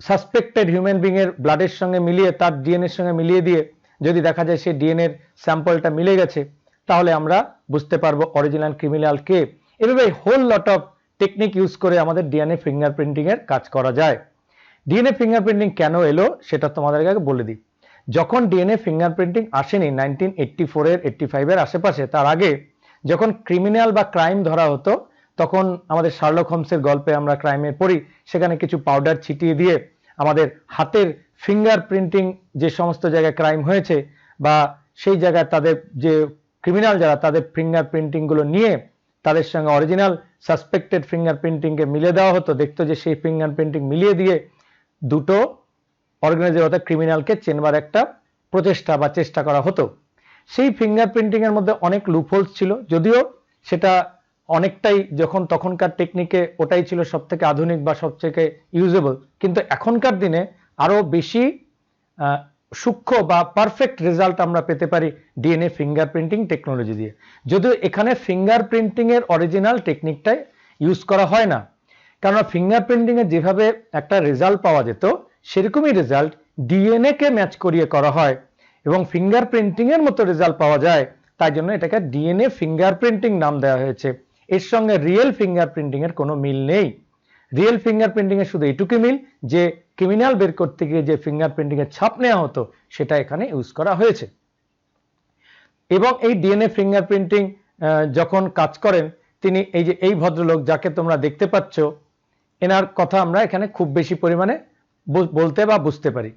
সাসপেক্টেড হিউম্যান বিং এর ব্লাডের সঙ্গে মিলিয়ে, তার ডিএনএর সঙ্গে মিলিয়ে দিয়ে যদি দেখা যায় সেই ডিএনএর স্যাম্পলটা মিলে গেছে, তাহলে আমরা বুঝতে পারবো অরিজিনাল ক্রিমিনাল কে। এভাবে whole lot of technique use করে আমাদের ডিএনএ ফিঙ্গারপ্রিন্টিং এর কাজ করা যায়। ডিএনএ ফিঙ্গারপ্রিন্টিং কেন এলো সেটা তোমাদেরকে আগে বলে দিই। যখন ডিএনএ ফিঙ্গারপ্রিন্টিং আসেনি 1984 এর 85 এর আশেপাশে, তার আগে যখন ক্রিমিনাল বা ক্রাইম ধরা হতো, তখন আমাদের শার্লক হোমসের গল্পে আমরা ক্রাইমে পড়ি, সেখানে কিছু পাউডার ছিটিয়ে দিয়ে আমাদের হাতের ফিঙ্গারপ্রিন্টিং যে সমস্ত জায়গায় ক্রাইম হয়েছে বা সেই জায়গায় তাদের যে ক্রিমিনাল যারা, তাদের ফিঙ্গারপ্রিন্টিং গুলো নিয়ে তাদের সঙ্গে অরিজিনাল সাসপেক্টেড ফিঙ্গারপ্রিন্টিংকে মিলিয়ে দেওয়া হতো, দেখতো যে সেই ফিঙ্গারপ্রিন্টিং মিলিয়ে দিয়ে দুটো অর্গানাইজার অর্থাৎ ক্রিমিনালকে চেনবার একটা প্রচেষ্টা বা চেষ্টা করা হতো। সেই ফিঙ্গারপ্রিন্টিং এর মধ্যে অনেক লুপহোলস ছিল, যদিও সেটা অনেকটাই যখন তখনকার টেকনিকে ওটাই ছিল সব থেকে আধুনিক বা সবথেকে ইউজেবল, কিন্তু এখনকার দিনে আরো বেশি সূক্ষ্ম বা পারফেক্ট রেজাল্ট আমরা পেতে পারি ডিএনএ ফিঙ্গারপ্রিন্টিং টেকনোলজি দিয়ে। যদিও এখানে ফিঙ্গারপ্রিন্টিং এর অরিজিনাল টেকনিকটাই ইউজ করা হয় না, কারণ ফিঙ্গারপ্রিন্টিং এ যেভাবে একটা রেজাল্ট পাওয়া যেত সেরকমই রেজাল্ট ডিএনএ কে ম্যাচ করিয়ে করা হয় এবং ফিঙ্গারপ্রিন্টিং এর মতো রেজাল্ট পাওয়া যায়, তাই জন্য এটাকে ডিএনএ ফিঙ্গারপ্রিন্টিং নাম দেওয়া হয়েছে। এর সঙ্গে রিয়েল ফিঙ্গারপ্রিন্টিং এর কোনো মিল নেই। রিয়েল ফিঙ্গারপ্রিন্টিং এর শুধু এইটুকু মিল যে ক্রিমিনাল বের করতে গিয়ে যে ফিঙ্গারপ্রিন্টিং এর ছাপ নেওয়া হতো সেটা এখানে ইউজ করা হয়েছে। এবং এই ডিএনএ ফিঙ্গারপ্রিন্টিং যখন কাজ করেন তিনি এই যে এই ভদ্রলোক যাকে তোমরা দেখতে পাচ্ছ, এনার কথা আমরা এখানে খুব বেশি পরিমাণে বলতে বা বুঝতে পারি।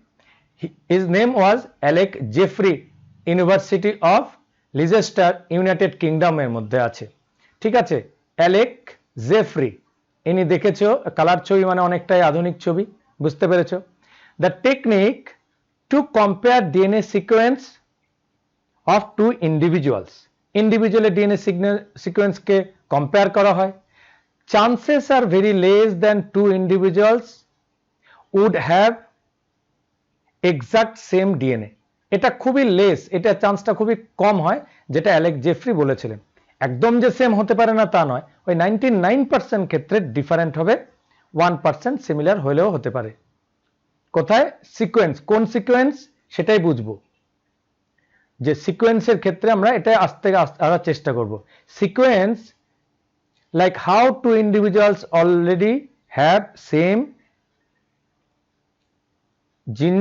His name was Alec Jeffrey, university of Leicester, United Kingdom এর মধ্যে আছে। ঠিক আছে, অ্যালেক জেফ্রি, ইনি দেখেছো কালার ছবি মানে অনেকটাই আধুনিক ছবি, বুঝতে পেরেছো। The technique to compare DNA sequence of two individuals, ইন্ডিভিজুয়ালের ডিএনএ সিকোয়েন্সকে কম্পেয়ার করা হয়। Chances are very less than two individuals would have exact same DNA, এটা খুবই লেস, এটা চান্সটা খুবই কম হয়, যেটা অ্যালেক জেফ্রি বলেছিলেন। একদম যে সেম হতে পারে না তা নয়, ওই 99% ক্ষেত্রে ডিফারেন্ট হবে, 1% সিমিলার হলেও হতে পারে। কোথায়? সিকোয়েন্স, কোন সিকোয়েন্স সেটাই বুঝবো, যে সিকোয়েন্সের ক্ষেত্রে আমরা এটা আস্তে আস্তে চেষ্টা করব। Sequence like how to individuals already have same জিন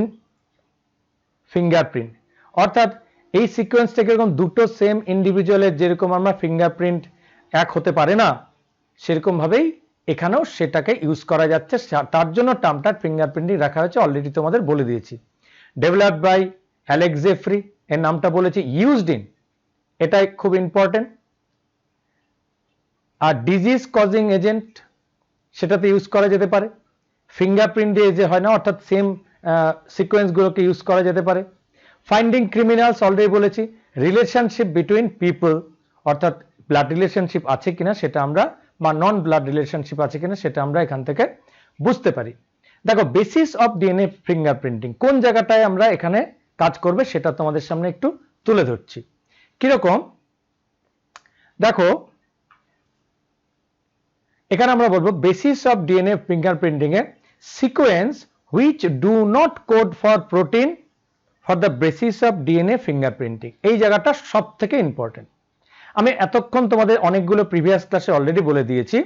ফিঙ্গারপ্রিন্ট, অর্থাৎ এই সিকোয়েন্সটা কিরকম, দুটো সেম ইন্ডিভিজুয়ালের যেরকম আমরা ফিঙ্গারপ্রিন্ট এক হতে পারে না সেরকম ভাবেই এখানেও সেটাকে ইউজ করা যাচ্ছে, তার জন্য টার্মটা ফিঙ্গারপ্রিন্টিং রাখা হয়েছে, অলরেডি তোমাদের বলে দিয়েছি। ডেভেলপড বাই অ্যালেক জেফ্রি, এর নামটা বলেছি। ইউজড ইন, এটাই খুব ইম্পর্টেন্ট। আর ডিজিজ কজিং এজেন্ট সেটাতে ইউজ করা যেতে পারে। ফিঙ্গারপ্রিন্ট দিয়ে যে হয় না, অর্থাৎ সেম সিকোয়েন্স গুলোকে ইউজ করা যেতে পারে। ফাইন্ডিং ক্রিমিনালস অলরেডি বলেছি। রিলেশনশিপ বিটুইন পিপল, অর্থাৎ ব্লাড রিলেশনশিপ আছে কিনা সেটা আমরা, বা নন ব্লাড রিলেশনশিপ আছে কিনা সেটা আমরা এখান থেকে বুঝতে পারি। দেখো বেসিস অফ ডিএনএ ফিঙ্গারপ্রিন্টিং কোন জায়গাটায় আমরা এখানে কাজ করবে সেটা তোমাদের সামনে একটু তুলে ধরছি। কিরকম দেখো, এখানে আমরা বলবো basis of DNA fingerprinting A sequence which do not code for protein for the basis of DNA fingerprinting, এই জায়গাটা সব থেকে ইম্পর্টেন্ট। আমি এতক্ষণ তোমাদের অনেকগুলো প্রিভিয়াস ক্লাসে অলরেডি বলে দিয়েছি,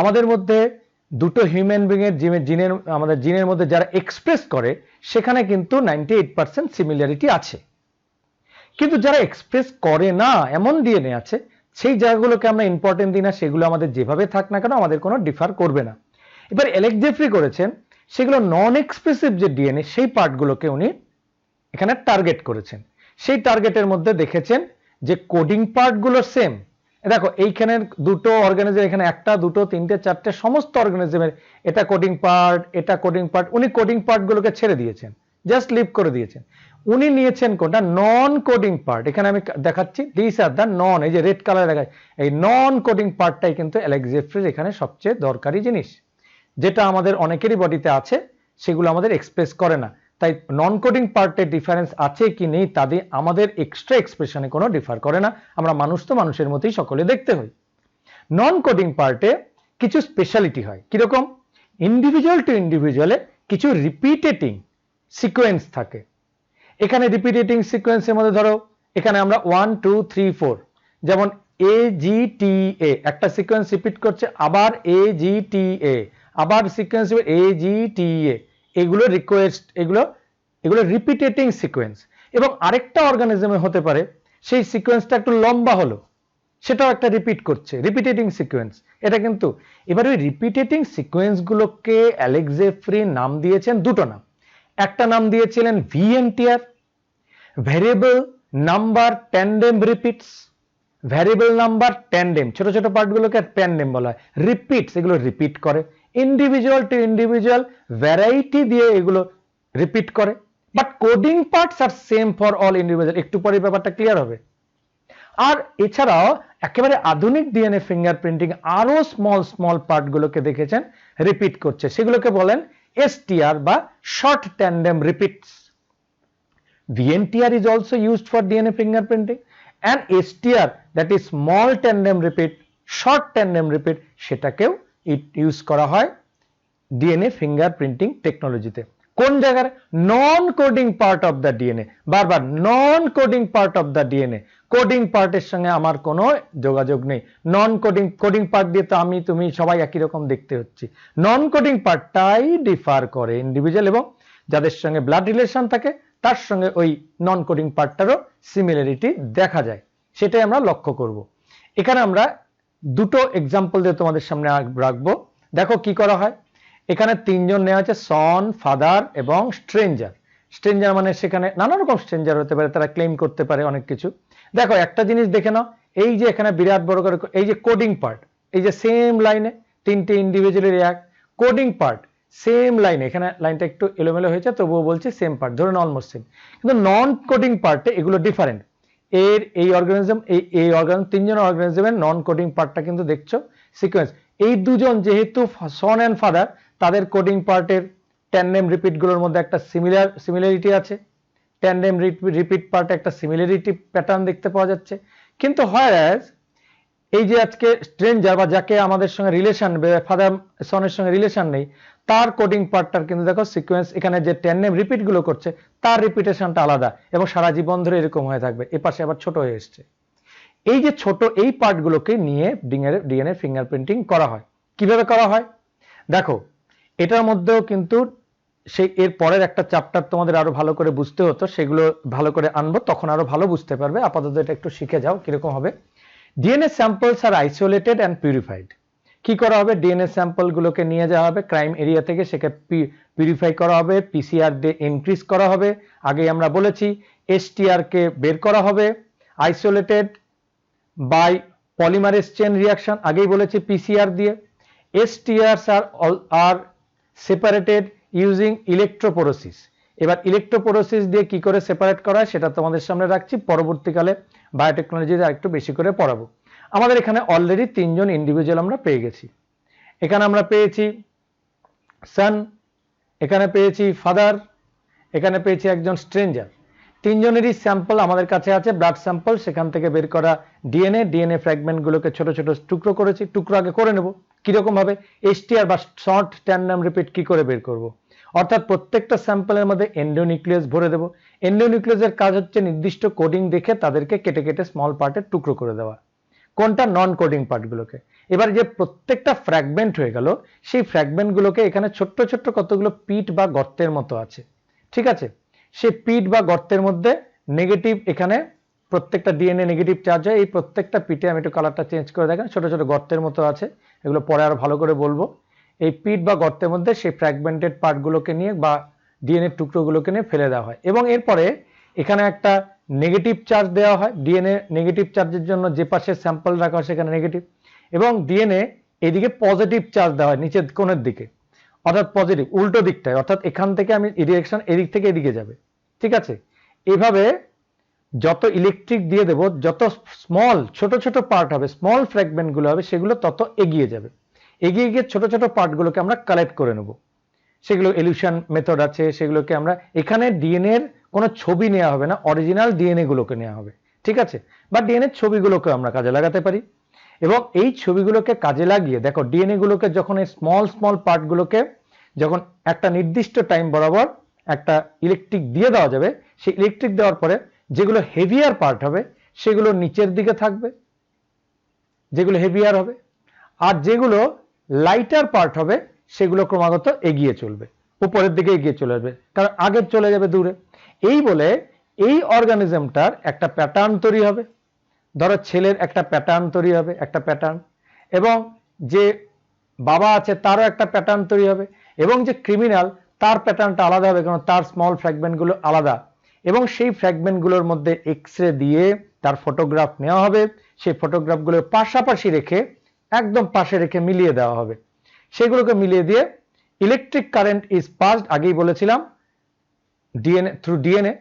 আমাদের মধ্যে দুটো হিউম্যান বিং এর জিনের, আমাদের জিনের মধ্যে যারা এক্সপ্রেস করে সেখানে কিন্তু 98% সিমিলারিটি আছে, কিন্তু যারা এক্সপ্রেস করে না এমন ডিএনএ আছে সেই জায়গাগুলোকে আমরা ইম্পর্টেন্ট দিই না, সেগুলো আমাদের যেভাবে থাক না কেন আমাদের কোনো ডিফার করবে না। এবার অ্যালেক জেফ্রি করেছেন সেগুলো নন এক্সপ্রেসিভ যে ডিএনএ সেই পার্টগুলোকে উনি এখানে টার্গেট করেছেন। সেই টার্গেটের মধ্যে দেখেছেন যে কোডিং পার্টগুলো সেম। দেখো এইখানের দুটো অর্গানিজম, এখানে একটা দুটো তিনটে চারটে সমস্ত অর্গানিজমের এটা কোডিং পার্ট, এটা কোডিং পার্ট, উনি কোডিং পার্টগুলোকে ছেড়ে দিয়েছেন, জাস্ট লিভ করে দিয়েছেন। উনি নিয়েছেন কোনটা? নন কোডিং পার্ট। এখানে আমি দেখাচ্ছি দিস আর দ্য নন, এই যে রেড কালার দেখায় এই নন কোডিং পার্টটাই কিন্তু অ্যালেক জেফ্রির এখানে সবচেয়ে দরকারি জিনিস, যেটা আমাদের অনেকেরই বডিতে আছে, সেগুলো আমাদের এক্সপ্রেস করে না। তাই নন কোডিং পার্টের ডিফারেন্স আছে কি নেই তা দিয়ে আমাদের এক্সট্রা এক্সপ্রেশনে কোনো ডিফার করে না, আমরা মানুষ তো মানুষের মতোই সকলে দেখতে হই। নন কোডিং পার্টে কিছু স্পেশালিটি হয়, কিরকম? ইন্ডিভিজুয়াল টু ইন্ডিভিজুয়ালে কিছু রিপিটেটিং সিকোয়েন্স থাকে। এখানে রিপিটেটিং সিকোয়েন্সের মধ্যে ধরো এখানে আমরা 1 2 3 4, যেমন AGTA একটা সিকোয়েন্স রিপিট করছে, আবার AGTA, আবার সিকোয়েন্স AGTA, এগুলো রিকোয়েস্ট, এগুলো রিপিটেটিং সিকোয়েন্স। এবং আরেকটা অর্গানিজমে হতে পারে সেই সিকোয়েন্সটা একটু লম্বা হলো, সেটাও একটা রিপিট করছে, রিপিটেটিং সিকোয়েন্স। এটা কিন্তু এবার ওই রিপিটেটিং সিকোয়েন্স গুলোকে অ্যালেক জেফ্রি নাম দিয়েছেন দুটো নাম। একটা নাম দিয়েছিলেন VNTR, variable number tandem repeats, variable number tandem, ছোট ছোট পার্টগুলোকে ট্যান্ডেম বলা হয়। রিপিটস, এগুলো রিপিট করে। ইন্ডিভিজুয়াল টু ইন্ডিভিজুয়াল ভ্যারাইটি দিয়ে এগুলো রিপিট করে। But coding parts are same for all individual. একটু পরে ব্যাপারটা ক্লিয়ার হবে। আর এছাড়াও একেবারে আধুনিক ডিএনএ ফিঙ্গারপ্রিন্টিং আরো স্মল স্মল পার্টগুলোকে দেখেছেন রিপিট করছে, সেগুলোকে বলেন এসটিআর বা short tandem repeats. VNTR is also used for DNA fingerprinting, and STR, that is small tandem repeat, short tandem repeat, সেটাকেও ইউজ করা হয় ডিএনএ ফিঙ্গারপ্রিন্টিং টেকনোলজিতে। কোন জায়গায়? Non coding part of the DNA. বারবার non coding part of the DNA. Coding পার্টের সঙ্গে আমার কোনো যোগাযোগ নেই। নন কোডিং পার্ট দিয়ে তো আমি তুমি সবাই একই রকম দেখতে হচ্ছি। নন কোডিং পার্টটাই ডিফার করে ইন্ডিভিজুয়াল, এবং যাদের সঙ্গে ব্লাড রিলেশন থাকে তার সঙ্গে ওই নন কোডিং পার্টটারও সিমিলারিটি দেখা যায়, সেটাই আমরা লক্ষ্য করব। এখানে আমরা দুটো এক্সাম্পল দিয়ে তোমাদের সামনে রাখবো। দেখো কি করা হয়। এখানে তিনজন নেওয়া আছে, সন, ফাদার এবং স্ট্রেঞ্জার। স্ট্রেঞ্জার মানে সেখানে নানা রকম স্ট্রেঞ্জার হতে পারে, তারা ক্লেম করতে পারে অনেক কিছু। দেখো একটা জিনিস দেখে নাও, এই যে এখানে বিরাট বড় করে এই যে কোডিং পার্ট, এই যে সেম লাইনে তিনটে ইন্ডিভিজুয়ালি এক কোডিং পার্ট, সেম লাইনে, এখানে লাইনটা একটু এলোমেলো হয়েছে তবুও বলছি সেম পার্ট, ধরুন অলমোস্ট সেম, কিন্তু নন কোডিং পার্টে এগুলো ডিফারেন্ট। এর এই অর্গানিজম, এই অর্গানিজম, তিনজন অর্গানিজমের নন কোডিং পার্টটা কিন্তু দেখছো সিকোয়েন্স। এই দুজন যেহেতু সন অ্যান্ড ফাদার, তাদের কোডিং পার্টের ট্যান্ডেম রিপিট গুলোর মধ্যে একটা সিমিলারিটি আছে। ট্যান্ডেম রিপিট পার্টে একটা সিমিলারিটি প্যাটার্ন দেখতে পাওয়া যাচ্ছে। কিন্তু হোয়ারএজ এই যে আজকে স্ট্রেঞ্জার বা যাকে আমাদের সঙ্গে রিলেশন, ফাদার সনের সঙ্গে রিলেশন নেই, তার কোডিং পার্টটার কিন্তু দেখো সিকোয়েন্স, এখানে যে ট্যান্ডেম রিপিট গুলো করছে তার রিপিটেশনটা আলাদা এবং সারা জীবন ধরে এরকম হয়ে থাকবে। এপাশে আবার ছোট হয়ে এসছে। এই যে ছোট এই পার্টগুলোকে নিয়ে ডিএনএ ফিঙ্গারপ্রিন্টিং করা হয়। কিভাবে করা হয় দেখো, এটার মধ্যেও কিন্তু সেই এর পরের একটা চ্যাপ্টার তোমাদের আরো ভালো করে বুঝতে হতো, সেগুলো ভালো করে আনবো, তখন আরো ভালো বুঝতে পারবে। আপাতত এটা একটু শিখে যাও কিরকম হবে। DNA samples are isolated and purified. কি করা হবে? ডিএনএ স্যাম্পল গুলোকে নিয়ে যাওয়া হবে ক্রাইম এরিয়া থেকে, সেকে পিউরিফাই করা হবে, পিসিআর দিয়ে ইনক্রিজ করা হবে। আগে আমরা বলেছি এসটিআর কে বের করা হবে, isolated by polymerase chain reaction, আগেই বলেছি পিসিআর দিয়ে। STRs are separated using electrophoresis. এবার ইলেকট্রোপোরোসিস দিয়ে কি করে সেপারেট করা হয় সেটা তোমাদের সামনে রাখছি, পরবর্তীকালে বায়োটেকনোলজিতে আরেকটু বেশি করে পড়াবো। আমাদের এখানে অলরেডি তিনজন ইন্ডিভিজুয়াল আমরা পেয়ে গেছি। এখানে আমরা পেয়েছি সন, এখানে পেয়েছি ফাদার, এখানে পেয়েছি একজন স্ট্রেঞ্জার। তিনজনেরই স্যাম্পল আমাদের কাছে আছে, ব্লাড স্যাম্পল। সেখান থেকে বের করা ডিএনএ ফ্র্যাগমেন্ট গুলোকে ছোট ছোট টুকরো করেছি। টুকরো আগে করে নেব কিরকম ভাবে, এসটিআর বা শর্ট ট্যান্ডেম রিপিট কি করে বের করব। অর্থাৎ প্রত্যেকটা স্যাম্পলের মধ্যে এন্ডোনিউক্লিয়াস ভরে দেব। এন্ডোনিউক্লিয়াসের কাজ হচ্ছে নির্দিষ্ট কোডিং দেখে তাদেরকে কেটে কেটে স্মল পার্টে টুকরো করে দেওয়া, কোনটা নন কোডিং পার্টগুলোকে। এবার যে প্রত্যেকটা ফ্র্যাগমেন্ট হয়ে গেল, সেই ফ্র্যাগমেন্টগুলোকে এখানে ছোট্ট ছোট্ট কতগুলো পিট বা গর্তের মতো আছে, ঠিক আছে। সেই পিট বা গর্তের মধ্যে নেগেটিভ, এখানে প্রত্যেকটা ডিএনএ নেগেটিভ চার্জ হয়। এই প্রত্যেকটা পিটে, আমি একটু কালারটা চেঞ্জ করে দেখেন, ছোট ছোট গর্তের মতো আছে, এগুলো পরে আরো ভালো করে বলবো। এই পিট বা গর্তের মধ্যে সেই ফ্র্যাগমেন্টেড পার্টগুলোকে নিয়ে বা ডিএনএ টুকরোগুলোকে নিয়ে ফেলে দেওয়া হয়, এবং এরপরে এখানে একটা নেগেটিভ চার্জ দেওয়া হয়। ডিএনএ নেগেটিভ চার্জের জন্য যে পাশে স্যাম্পল রাখা হয় সেখানে নেগেটিভ, এবং ডিএনএ এদিকে পজিটিভ চার্জ দেওয়া হয় নিচের কোণের দিকে, অর্থাৎ পজিটিভ উল্টো দিকটায়, অর্থাৎ এখান থেকে আমি ডিরেকশন এদিক থেকে এদিকে যাবে, ঠিক আছে। এইভাবে যত ইলেকট্রিক দিয়ে দেব, যত স্মল ছোট ছোট পার্ট হবে, স্মল ফ্র্যাগমেন্ট গুলো হবে, সেগুলো তত এগিয়ে যাবে। এগিয়ে গিয়ে ছোট ছোট পার্টগুলোকে আমরা কালেক্ট করে নেব। সেগুলো এলিউশন মেথড আছে, সেগুলোকে আমরা, এখানে ডিএনএ এর কোনো ছবি নেওয়া হবে না, অরিজিনাল ডিএনএ গুলোকে নেওয়া হবে, ঠিক আছে। বা ডিএনএ ছবিগুলোকে আমরা কাজে লাগাতে পারি, এবং এই ছবিগুলোকে কাজে লাগিয়ে দেখো ডিএনএ গুলোকে যখন এই স্মল স্মল পার্টগুলোকে যখন একটা নির্দিষ্ট টাইম বরাবর একটা ইলেকট্রিক দিয়ে দেওয়া যাবে, সেই ইলেকট্রিক দেওয়ার পরে যেগুলো হেভিয়ার পার্ট হবে সেগুলো নিচের দিকে থাকবে, যেগুলো হেভিয়ার হবে, আর যেগুলো লাইটার পার্ট হবে সেগুলো ক্রমাগত এগিয়ে চলবে, উপরের দিকে এগিয়ে চলে যাবে, কারণ আগে চলে যাবে দূরে। এই বলে এই অর্গানিজমটার একটা প্যাটার্ন তৈরি হবে। ধরো ছেলের একটা প্যাটার্ন তৈরি হবে, একটা প্যাটার্ন, এবং যে বাবা আছে তারও একটা প্যাটার্ন তৈরি হবে, এবং যে ক্রিমিনাল তার প্যাটার্নটা আলাদা হবে, কারণ তার স্মল ফ্র্যাগমেন্টগুলো আলাদা, এবং সেই ফ্র্যাগমেন্টগুলোর মধ্যে এক্স রে দিয়ে তার ফটোগ্রাফ নেওয়া হবে, সেই ফটোগ্রাফগুলো পাশাপাশি রেখে একদম পাশে রেখে মিলিয়ে দেওয়া হবে। সেগুলোকে মিলিয়ে দিয়ে ইলেকট্রিক কারেন্ট ইজ পাসড, আগেই বলেছিলাম, DNA through DNA,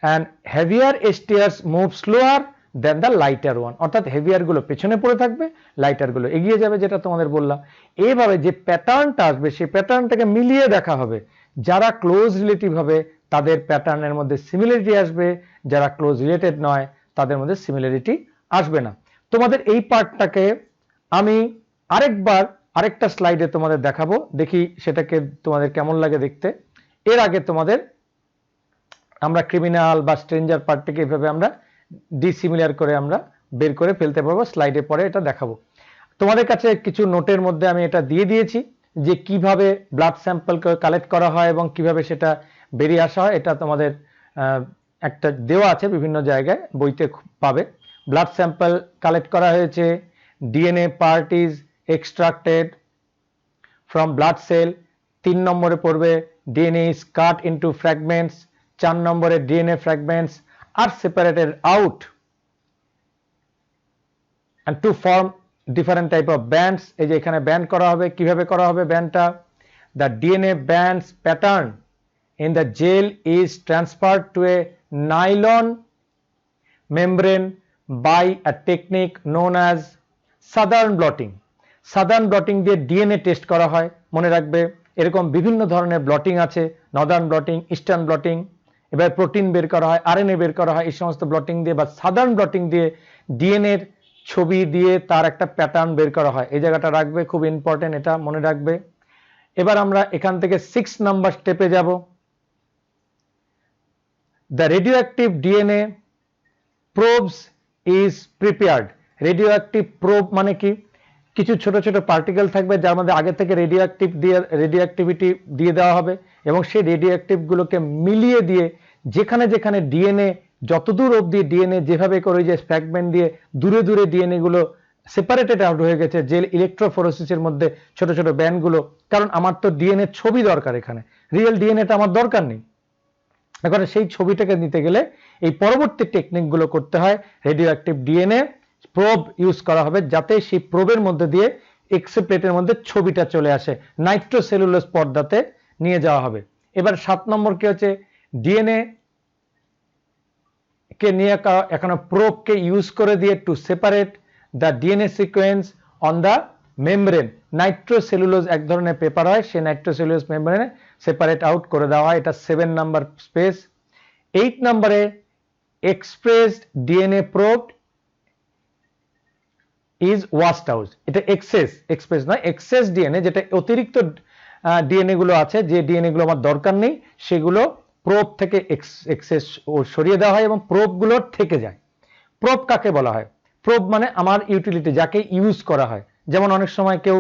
and heavier strands move slower than the lighter one, অর্থাৎ হেভিয়ার গুলো পেছনে পড়ে থাকবে, লাইটার গুলো এগিয়ে যাবে, যেটা তোমাদের বললাম। এইভাবে যে প্যাটার্নটা আসবে সেই প্যাটার্নটাকে মিলিয়ে দেখা হবে। যারা ক্লোজ রিলেটিভ হবে তাদের প্যাটার্নের মধ্যে সিমিলারিটি আসবে, যারা ক্লোজ রিলেটেড নয় তাদের মধ্যে সিমিলারিটি আসবে না। তোমাদের এই পার্টটাকে আমি আরেকবার আরেকটা স্লাইডে তোমাদের দেখাবো, দেখি সেটাকে তোমাদের কেমন লাগে দেখতে। এর আগে তোমাদের আমরা ক্রিমিনাল বা স্ট্রেঞ্জার পার্টটাকে এভাবে আমরা ডিসিমিলার করে আমরা বের করে ফেলতে পারবো। স্লাইডে পরে এটা দেখাবো। তোমাদের কাছে কিছু নোটের মধ্যে আমি এটা দিয়ে দিয়েছি যে কিভাবে ব্লাড স্যাম্পল কালেক্ট করা হয় এবং কিভাবে সেটা বেরিয়ে আসা হয়। এটা তোমাদের একটা দেওয়া আছে বিভিন্ন জায়গায়, বইতে পাবে। ব্লাড স্যাম্পল কালেক্ট করা হয়েছে, DNA part is extracted from blood cell. 3 নম্বরে পড়বে DNA is cut into fragments. 4 নম্বরে DNA fragments are separated out and to form different type of bands। এই যে এখানে ব্যান্ড করা হবে, কিভাবে করা হবে ব্যান্ডটা? the DNA bands pattern in the gel is transferred to a nylon membrane by a technique known as southern blotting। southern blotting দিয়ে ডিএনএ টেস্ট করা হয়। মনে রাখবে এরকম বিভিন্ন ধরনের ব্লটিং আছে, নর্দার্ন ব্লটিং, ইস্টার্ন ব্লটিং। এবার প্রোটিন বের করা হয়, আরএনএ বের করা হয়, এই সমস্ত ব্লটিং দিয়ে বা সাদার্ন ব্লটিং দিয়ে ডিএনএ এর ছবি দিয়ে তার একটা প্যাটার্ন বের করা হয়। এই জায়গাটা রাখবে, খুব ইম্পর্টেন্ট, এটা মনে রাখবে। এবার আমরা এখান থেকে 6 নাম্বার স্টেপে যাব। The radioactive DNA probes is prepared. Radioactive probe মানে কি? কিছু ছোট ছোট পার্টিকেল থাকবে যার মধ্যে আগে থেকে রেডিওঅ্যাক্টিভিটি দিয়ে দেওয়া হবে এবং সেই রেডিওঅ্যাক্টিভ গুলোকে মিলিয়ে দিয়ে যেখানে যেখানে ডিএনএ যতদূর অবধি ডিএনএ যেভাবে করে যে ফ্র্যাগমেন্ট দিয়ে দূরে দূরে ডিএনএ গুলো সেপারেটেড আউট হয়ে গেছে জেল ইলেকট্রোফোরেসিসের মধ্যে ছোট ছোট ব্যান্ড গুলো, কারণ আমার তো ডিএনএ ছবি দরকার, এখানে রিয়েল ডিএনএটা আমার দরকার নেই। এখন সেই ছবিটাকে নিতে গেলে এই পরবর্তী টেকনিক গুলো করতে হয়। রেডিওঅ্যাক্টিভ ডিএনএ প্রোব ইউজ করা হবে যাতে সেই প্রোবের মধ্যে দিয়ে এক্সরে প্লেটের মধ্যে ছবিটা চলে আসে, নাইট্রোসেলুলোজ পর্দাতে নিয়ে যাওয়া হবে। এবার 7 নম্বর কি হচ্ছে? ডিএনএ কে নিয়ে এখন প্রোবকে ইউজ করে দিয়ে to separate the DNA sequence on the membrane. Nitrocellulose এক ধরনের পেপার হয়, সেই নাইট্রোসেলুলোজ মেমব্রেনে সেপারেট আউট করে দেওয়া হয়। এটা 7 নাম্বার স্পেস। 8 নম্বরে expressed DNA probe is washed out. এটা এক্সপ্রেস নয়, এক্সেস ডিএনএ, যেটা অতিরিক্ত ডিএনএ গুলো আছে, যে ডিএনএ গুলো আমার দরকার নেই সেগুলো প্রোব থেকে এক্সেস সরিয়ে দেওয়া হয় এবং প্রোব গুলো থেকে যায়। প্রোব কাকে বলা হয়? প্রোব মানে আমার ইউটিলিটি, যাকে ইউজ করা হয়। যেমন অনেক সময় কেউ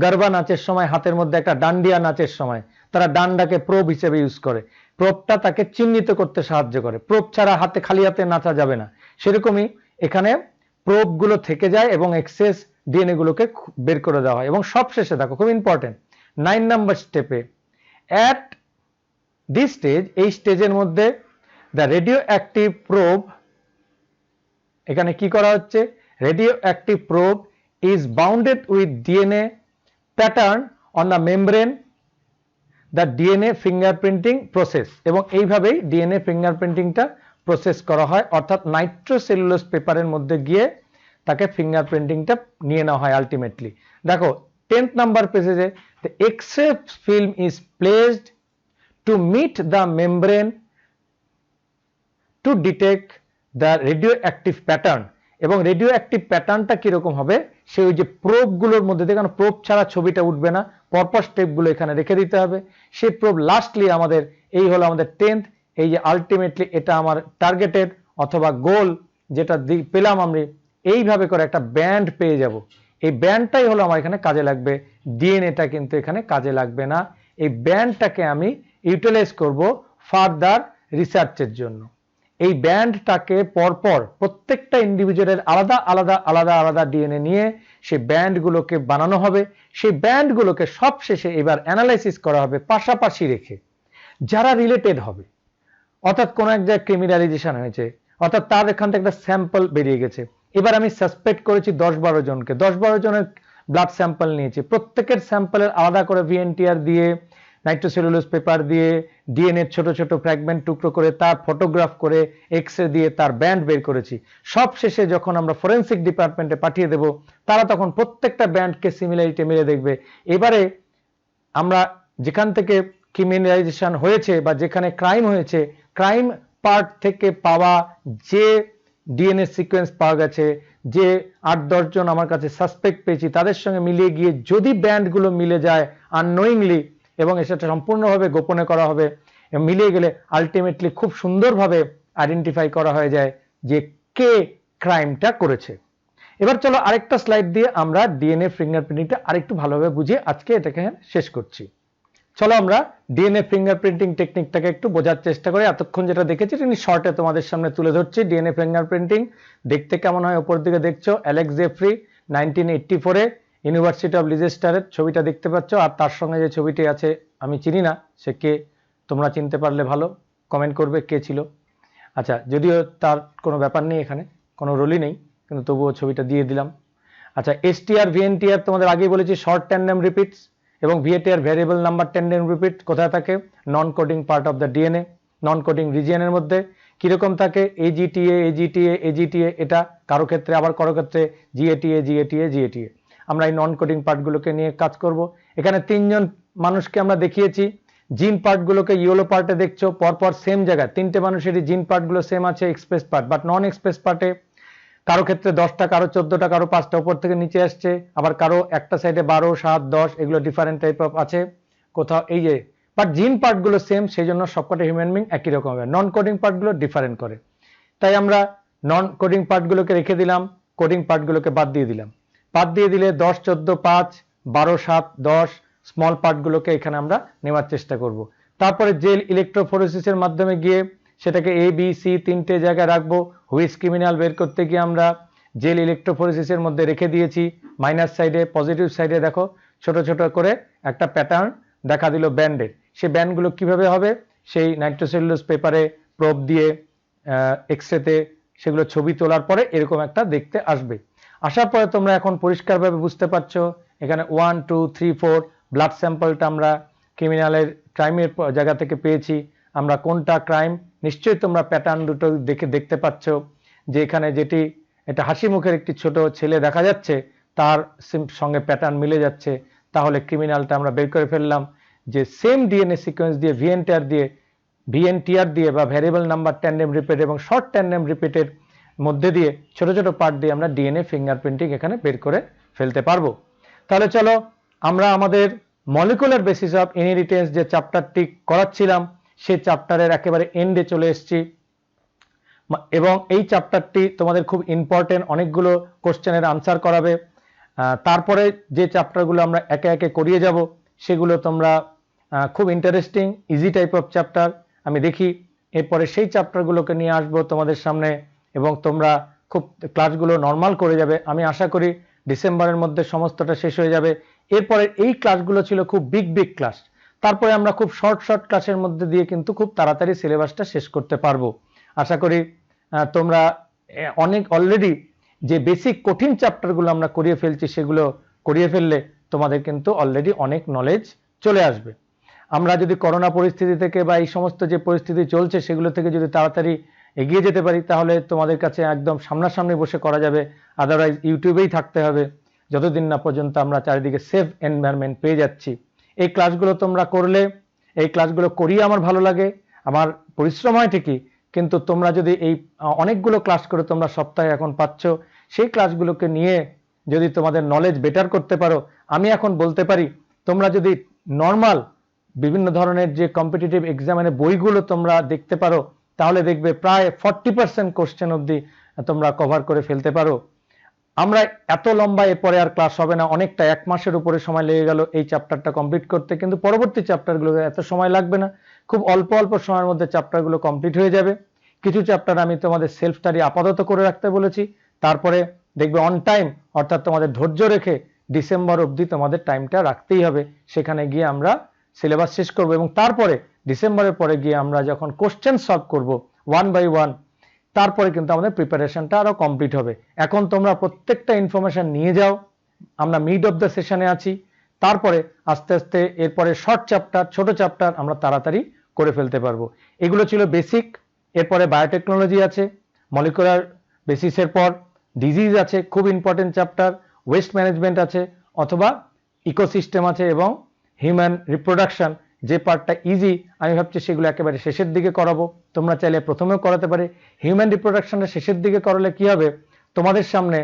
গরবা নাচের সময় হাতের মধ্যে একটা ডান্ডিয়া নাচের সময় তারা ডান্ডাকে প্রোব হিসেবে ইউজ করে। প্রোবটা তাকে চিহ্নিত করতে সাহায্য করে। প্রোব ছাড়া খালি হাতে নাচা যাবে না। সেরকমই এখানে প্রোব গুলো থেকে যায় এবং এক্সেস ডিএনএ গুলোকে বের করে দেওয়া হয়। এবং সবশেষে দেখো, খুব ইম্পর্টেন্ট, 9 নাম্বার স্টেপে অ্যাট দিস স্টেজ, এই স্টেজের মধ্যে দ্য রেডিও অ্যাক্টিভ প্রোব, এখানে কি করা হচ্ছে? Radio active probe is bounded with DNA pattern on the membrane the DNA fingerprinting process. এবং এইভাবেই ডিএনএ ফিঙ্গারপ্রিন্টিংটা প্রসেস করা হয়, অর্থাৎ নাইট্রোসেলুলোজ পেপারের মধ্যে গিয়ে তাকে ফিঙ্গারপ্রিন্টিংটা নিয়ে নেওয়া হয় আলটিমেটলি। দেখো 10th নাম্বার পেজে the X-ray film is placed to meet the membrane to detect the radioactive pattern। এবং রেডিওঅ্যাক্টিভ প্যাটার্নটা কিরকম হবে সেই ওই যে প্রোব গুলোর মধ্যে, দেখুন প্রোব ছাড়া ছবিটা উঠবে না, পরপর স্টেপ গুলো এখানে রেখে দিতে হবে। সেই প্রোব লাস্টলি আমাদের এই হলো আমাদের 10th, এই যে আলটিমেটলি এটা আমার টার্গেটেড অথবা গোল যেটা পেলাম আমরা, এইভাবে করে একটা ব্যান্ড পেয়ে যাব। এই ব্যান্ডটাই হলো আমার এখানে কাজে লাগবে, ডিএনএটা কিন্তু এখানে কাজে লাগবে না। এই ব্যান্ডটাকে আমি ইউটিলাইজ করব ফার্দার রিসার্চের জন্য। এই ব্যান্ডটাকে পরপর প্রত্যেকটা ইন্ডিভিজুয়ালের আলাদা আলাদা আলাদা আলাদা ডিএনএ নিয়ে সেই ব্যান্ডগুলোকে বানানো হবে। সেই ব্যান্ডগুলোকে সবশেষে এবার অ্যানালাইসিস করা হবে পাশাপাশি রেখে, যারা রিলেটেড হবে, অর্থাৎ কোনো এক জায়গায় ক্রিমিনালাইজেশন হয়েছে, অর্থাৎ তার এখান থেকে একটা স্যাম্পল বেরিয়ে গেছে, এবার আমি সাসপেক্ট করেছি 10-12 জনকে, 10-12 জনের ব্লাড স্যাম্পল নিয়েছি, প্রত্যেকের স্যাম্পলের আলাদা করে ভিএনটিআর দিয়ে, নাইট্রোসেলুলোজ পেপার দিয়ে, ডিএনএ ছোট ছোট ফ্র্যাগমেন্ট টুকরো করে তার ফটোগ্রাফ করে এক্সরে দিয়ে তার ব্যান্ড বের করেছি। সব শেষে যখন আমরা ফরেনসিক ডিপার্টমেন্টে পাঠিয়ে দেব, তারা তখন প্রত্যেকটা ব্যান্ডকে সিমিলারিটি মিলে দেখবে। এবারে আমরা যেখান থেকে ক্রিমিনালাইজেশন হয়েছে বা যেখানে ক্রাইম হয়েছে, ক্রাইম পার্ট থেকে পাওয়া যে ডিএনএ সিকোয়েন্স পাওয়া গেছে, যে 8-10 জন আমার কাছে সাসপেক্ট পেয়েছি, তাদের সঙ্গে মিলিয়ে গিয়ে যদি ব্যান্ডগুলো মিলে যায় আননোয়িংলি, এবং সেটা সম্পূর্ণভাবে গোপনে করা হবে, মিলিয়ে গেলে আলটিমেটলি খুব সুন্দরভাবে আইডেন্টিফাই করা হয়ে যায় যে কে ক্রাইমটা করেছে। এবার চলো আরেকটা স্লাইড দিয়ে আমরা ডিএনএ ফিঙ্গারপ্রিন্টিংটা আরেকটু ভালোভাবে বুঝিয়ে আজকে এটাকে শেষ করছি। চলো আমরা ডিএনএ ফিঙ্গারপ্রিন্টিং টেকনিকটাকে একটু বোঝার চেষ্টা করি। এতক্ষণ যেটা দেখেছি তিনি শর্টে তোমাদের সামনে তুলে ধরছি। ডিএনএ ফিঙ্গারপ্রিন্টিং দেখতে কেমন হয় উপর দিকে দেখছো, অ্যালেক্স জেফ্রি 1984-এ ইউনিভার্সিটি অফ লিজেস্টারের ছবিটা দেখতে পাচ্ছ, আর তার সঙ্গে যে ছবিটি আছে আমি চিনি না সে কে, তোমরা চিনতে পারলে ভালো কমেন্ট করবে কে ছিল। আচ্ছা, যদিও তার কোনো ব্যাপার নেই, এখানে কোনো রোলই নেই, কিন্তু তবুও ছবিটা দিয়ে দিলাম। আচ্ছা, এসটিআর ভিএনটিআর তোমাদের আগেই বলেছি শর্ট ট্যান্ডেম রিপিটস, এবং VNTR variable number tandem repeat কোথায় থাকে? Non coding part of the DNA, non coding রিজিয়নের মধ্যে। কিরকম থাকে? এজিটিএ এজিটিএ এজিটিএ, এটা কারো ক্ষেত্রে, আবার কারো ক্ষেত্রে জিএটিএ জিএটিএ জিএটিএ। আমরা এই নন কোডিং পার্টগুলোকে নিয়ে কাজ করব। এখানে 3 জন মানুষকে আমরা দেখিয়েছি। জিন পার্টগুলোকে ইয়েলো পার্টে দেখছো পরপর সেম জায়গায়, 3টে মানুষেরই জিন পার্টগুলো সেম আছে express part, but non express পার্টে কারো ক্ষেত্রে 10টা, কারো 14টা, কারো 5টা উপর থেকে নিচে আসছে, আবার কারো একটা সাইডে 12, 7, 10 এগুলো ডিফারেন্ট টাইপ অফ আছে কোথাও, এই যে, বাট জিন পার্টগুলো সেম, সেই জন্য সবকটা হিউম্যান বিং একই রকম হবে। নন কোডিং পার্টগুলো ডিফারেন্ট করে, তাই আমরা নন কোডিং পার্টগুলোকে রেখে দিলাম, কোডিং পার্টগুলোকে বাদ দিয়ে দিলাম। বাদ দিয়ে দিলে 10, 14, 5, 12, 7, 10 স্মল পার্টগুলোকে এখানে আমরা নেওয়ার চেষ্টা করব। তারপরে জেল ইলেকট্রোফোরেসিসের মাধ্যমে গিয়ে সেটাকে এ বি সি 3টে জায়গায় রাখবো। হুইচ ক্রিমিনাল বের করতে গিয়ে আমরা জেল ইলেকট্রোফোরেসিসের মধ্যে রেখে দিয়েছি। মাইনাস সাইডে, পজিটিভ সাইডে দেখো ছোট ছোট করে একটা প্যাটার্ন দেখা দিল ব্যান্ডের। সেই ব্যান্ডগুলো কিভাবে হবে? সেই নাইট্রোসেলুলোজ পেপারে প্রোব দিয়ে এক্সরেতে সেগুলো ছবি তোলার পরে এরকম একটা দেখতে আসবে। আসার পরে তোমরা এখন পরিষ্কারভাবে বুঝতে পারছো এখানে 1, 2, 3, 4 ব্লাড স্যাম্পলটা আমরা ক্রিমিনালের ক্রাইমের জায়গা থেকে পেয়েছি। আমরা কোনটা ক্রাইম নিশ্চয়ই তোমরা প্যাটার্ন দুটো দেখতে পাচ্ছ, যে এখানে যেটি এটা হাসি মুখের একটি ছোট ছেলে দেখা যাচ্ছে, তার সঙ্গে প্যাটার্ন মিলে যাচ্ছে, তাহলে ক্রিমিনালটা আমরা বের করে ফেললাম। যে সেম ডিএনএ সিকোয়েন্স দিয়ে ভিএনটিআর দিয়ে বা ভ্যারিয়েবল নাম্বার ট্যান্ডেম রিপিট এবং শর্ট ট্যান্ডেম রিপিটের মধ্যে দিয়ে ছোট ছোট পার্ট দিয়ে আমরা ডিএনএ ফিঙ্গারপ্রিন্টিং এখানে বের করে ফেলতে পারবো। তাহলে চলো আমরা আমাদের মলিকুলার বেসিস অফ ইনহেরিটেন্স যে চ্যাপ্টারটি করাচ্ছিলাম সেই চ্যাপ্টারের একেবারে এন্ডে চলে এসেছি, এবং এই চ্যাপ্টারটি তোমাদের খুব ইম্পর্টেন্ট, অনেকগুলো কোশ্চেনের আনসার করাবে। তারপরে যে চ্যাপ্টারগুলো আমরা একে একে করিয়ে যাব সেগুলো তোমরা খুব interesting easy type of chapter. আমি দেখি এরপরে সেই চ্যাপ্টারগুলোকে নিয়ে আসবো তোমাদের সামনে, এবং তোমরা খুব ক্লাসগুলো নর্মাল করে যাবে। আমি আশা করি ডিসেম্বরের মধ্যে সমস্তটা শেষ হয়ে যাবে। এরপরে এই ক্লাসগুলো ছিল খুব বিগ ক্লাস, তারপরে আমরা খুব শর্ট ক্লাসের মধ্যে দিয়ে কিন্তু খুব তাড়াতাড়ি সিলেবাসটা শেষ করতে পারবো। আশা করি তোমরা অনেক অলরেডি যে বেসিক কঠিন চ্যাপ্টারগুলো আমরা করিয়ে ফেলছি সেগুলো করিয়ে ফেললে তোমাদের কিন্তু অলরেডি অনেক নলেজ চলে আসবে। আমরা যদি করোনা পরিস্থিতি থেকে বা এই সমস্ত যে পরিস্থিতি চলছে সেগুলো থেকে যদি তাড়াতাড়ি এগিয়ে যেতে পারি তাহলে তোমাদের কাছে একদম সামনাসামনি বসে করা যাবে। আদারওয়াইজ ইউটিউবেই থাকতে হবে যতদিন না পর্যন্ত আমরা চারিদিকে সেফ এনভায়রনমেন্ট পেয়ে যাচ্ছি। এই ক্লাসগুলো তোমরা করলে, এই ক্লাসগুলো করিয়ে আমার ভালো লাগে, আমার পরিশ্রম হয় ঠিকই, কিন্তু তোমরা যদি এই অনেকগুলো ক্লাস করে তোমরা সপ্তাহে এখন পাচ্ছ, সেই ক্লাসগুলোকে নিয়ে যদি তোমাদের নলেজ বেটার করতে পারো, আমি এখন বলতে পারি তোমরা যদি নর্মাল বিভিন্ন ধরনের যে কম্পিটিটিভ এক্সামের বইগুলো তোমরা দেখতে পারো তাহলে দেখবে প্রায় 40% কোশ্চেন অবধি তোমরা কভার করে ফেলতে পারো। আমরা এত লম্বা এরপরে আর ক্লাস হবে না, অনেকটা 1 মাসের উপরে সময় লেগে গেল এই চ্যাপ্টারটা কমপ্লিট করতে, কিন্তু পরবর্তী চ্যাপ্টারগুলো এত সময় লাগবে না, খুব অল্প অল্প সময়ের মধ্যে চ্যাপ্টারগুলো কমপ্লিট হয়ে যাবে। কিছু চ্যাপ্টার আমি তোমাদের সেলফ স্টাডি আপাতত করে রাখতে বলেছি, তারপরে দেখবে অন টাইম অর্থাৎ তোমাদের ধৈর্য রেখে ডিসেম্বর অবধি তোমাদের টাইমটা রাখতেই হবে, সেখানে গিয়ে আমরা সিলেবাস শেষ করব এবং তারপরে ডিসেম্বরের পরে গিয়ে আমরা যখন কোশ্চেন সলভ করব 1 by 1 তারপরে কিন্তু আমাদের প্রিপারেশনটা আরো কমপ্লিট হবে। এখন তোমরা প্রত্যেকটা ইনফরমেশন নিয়ে যাও, আমরা মিড অফ দ্য সেশনে আছি। তারপরে আস্তে আস্তে এরপরে শর্ট চ্যাপ্টার, ছোট চ্যাপ্টার আমরা তাড়াতাড়ি করে ফেলতে পারবো। এগুলো ছিল বেসিক। এরপরে বায়োটেকনোলজি আছে, মলিকুলার বেসিসের পর ডিজিজ আছে, খুব ইম্পর্টেন্ট চ্যাপ্টার, ওয়েস্ট ম্যানেজমেন্ট আছে, অথবা ইকোসিস্টেম আছে, এবং হিউম্যান রিপ্রোডাকশন, যে পার্টটা ইজি আমি ভাবছি সেগুলো একেবারে শেষের দিকে করাবো। তোমরা চাইলে প্রথমেও করাতে পারে। হিউম্যান রিপ্রোডাকশনটা শেষের দিকে করালে কি হবে, তোমাদের সামনে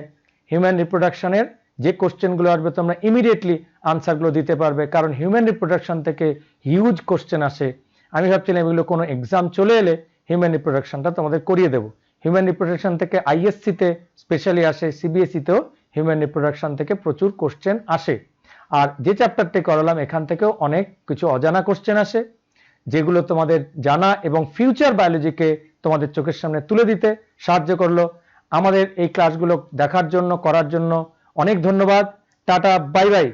হিউম্যান রিপ্রোডাকশনের যে কোশ্চেনগুলো আসবে তোমরা ইমিডিয়েটলি আনসারগুলো দিতে পারবে, কারণ হিউম্যান রিপ্রোডাকশন থেকে হিউজ কোশ্চেন আসে। আমি ভাবছিলাম এগুলো কোনো এক্সাম চলে এলে হিউম্যান রিপ্রোডাকশনটা তোমাদের করিয়ে দেবো। হিউম্যান রিপ্রোডাকশন থেকে আইএসসিতে স্পেশালি আসে, সিবিএসইতেও হিউম্যান রিপ্রোডাকশন থেকে প্রচুর কোশ্চেন আসে। আর যে চ্যাপ্টারটি করালাম এখান থেকেও অনেক কিছু অজানা কোশ্চেন আসে, যেগুলো তোমাদের জানা এবং ফিউচার বায়োলজিকে তোমাদের চোখের সামনে তুলে দিতে সাহায্য করলো। আমাদের এই ক্লাসগুলো দেখার জন্য, করার জন্য অনেক ধন্যবাদ। Tata, bye bye.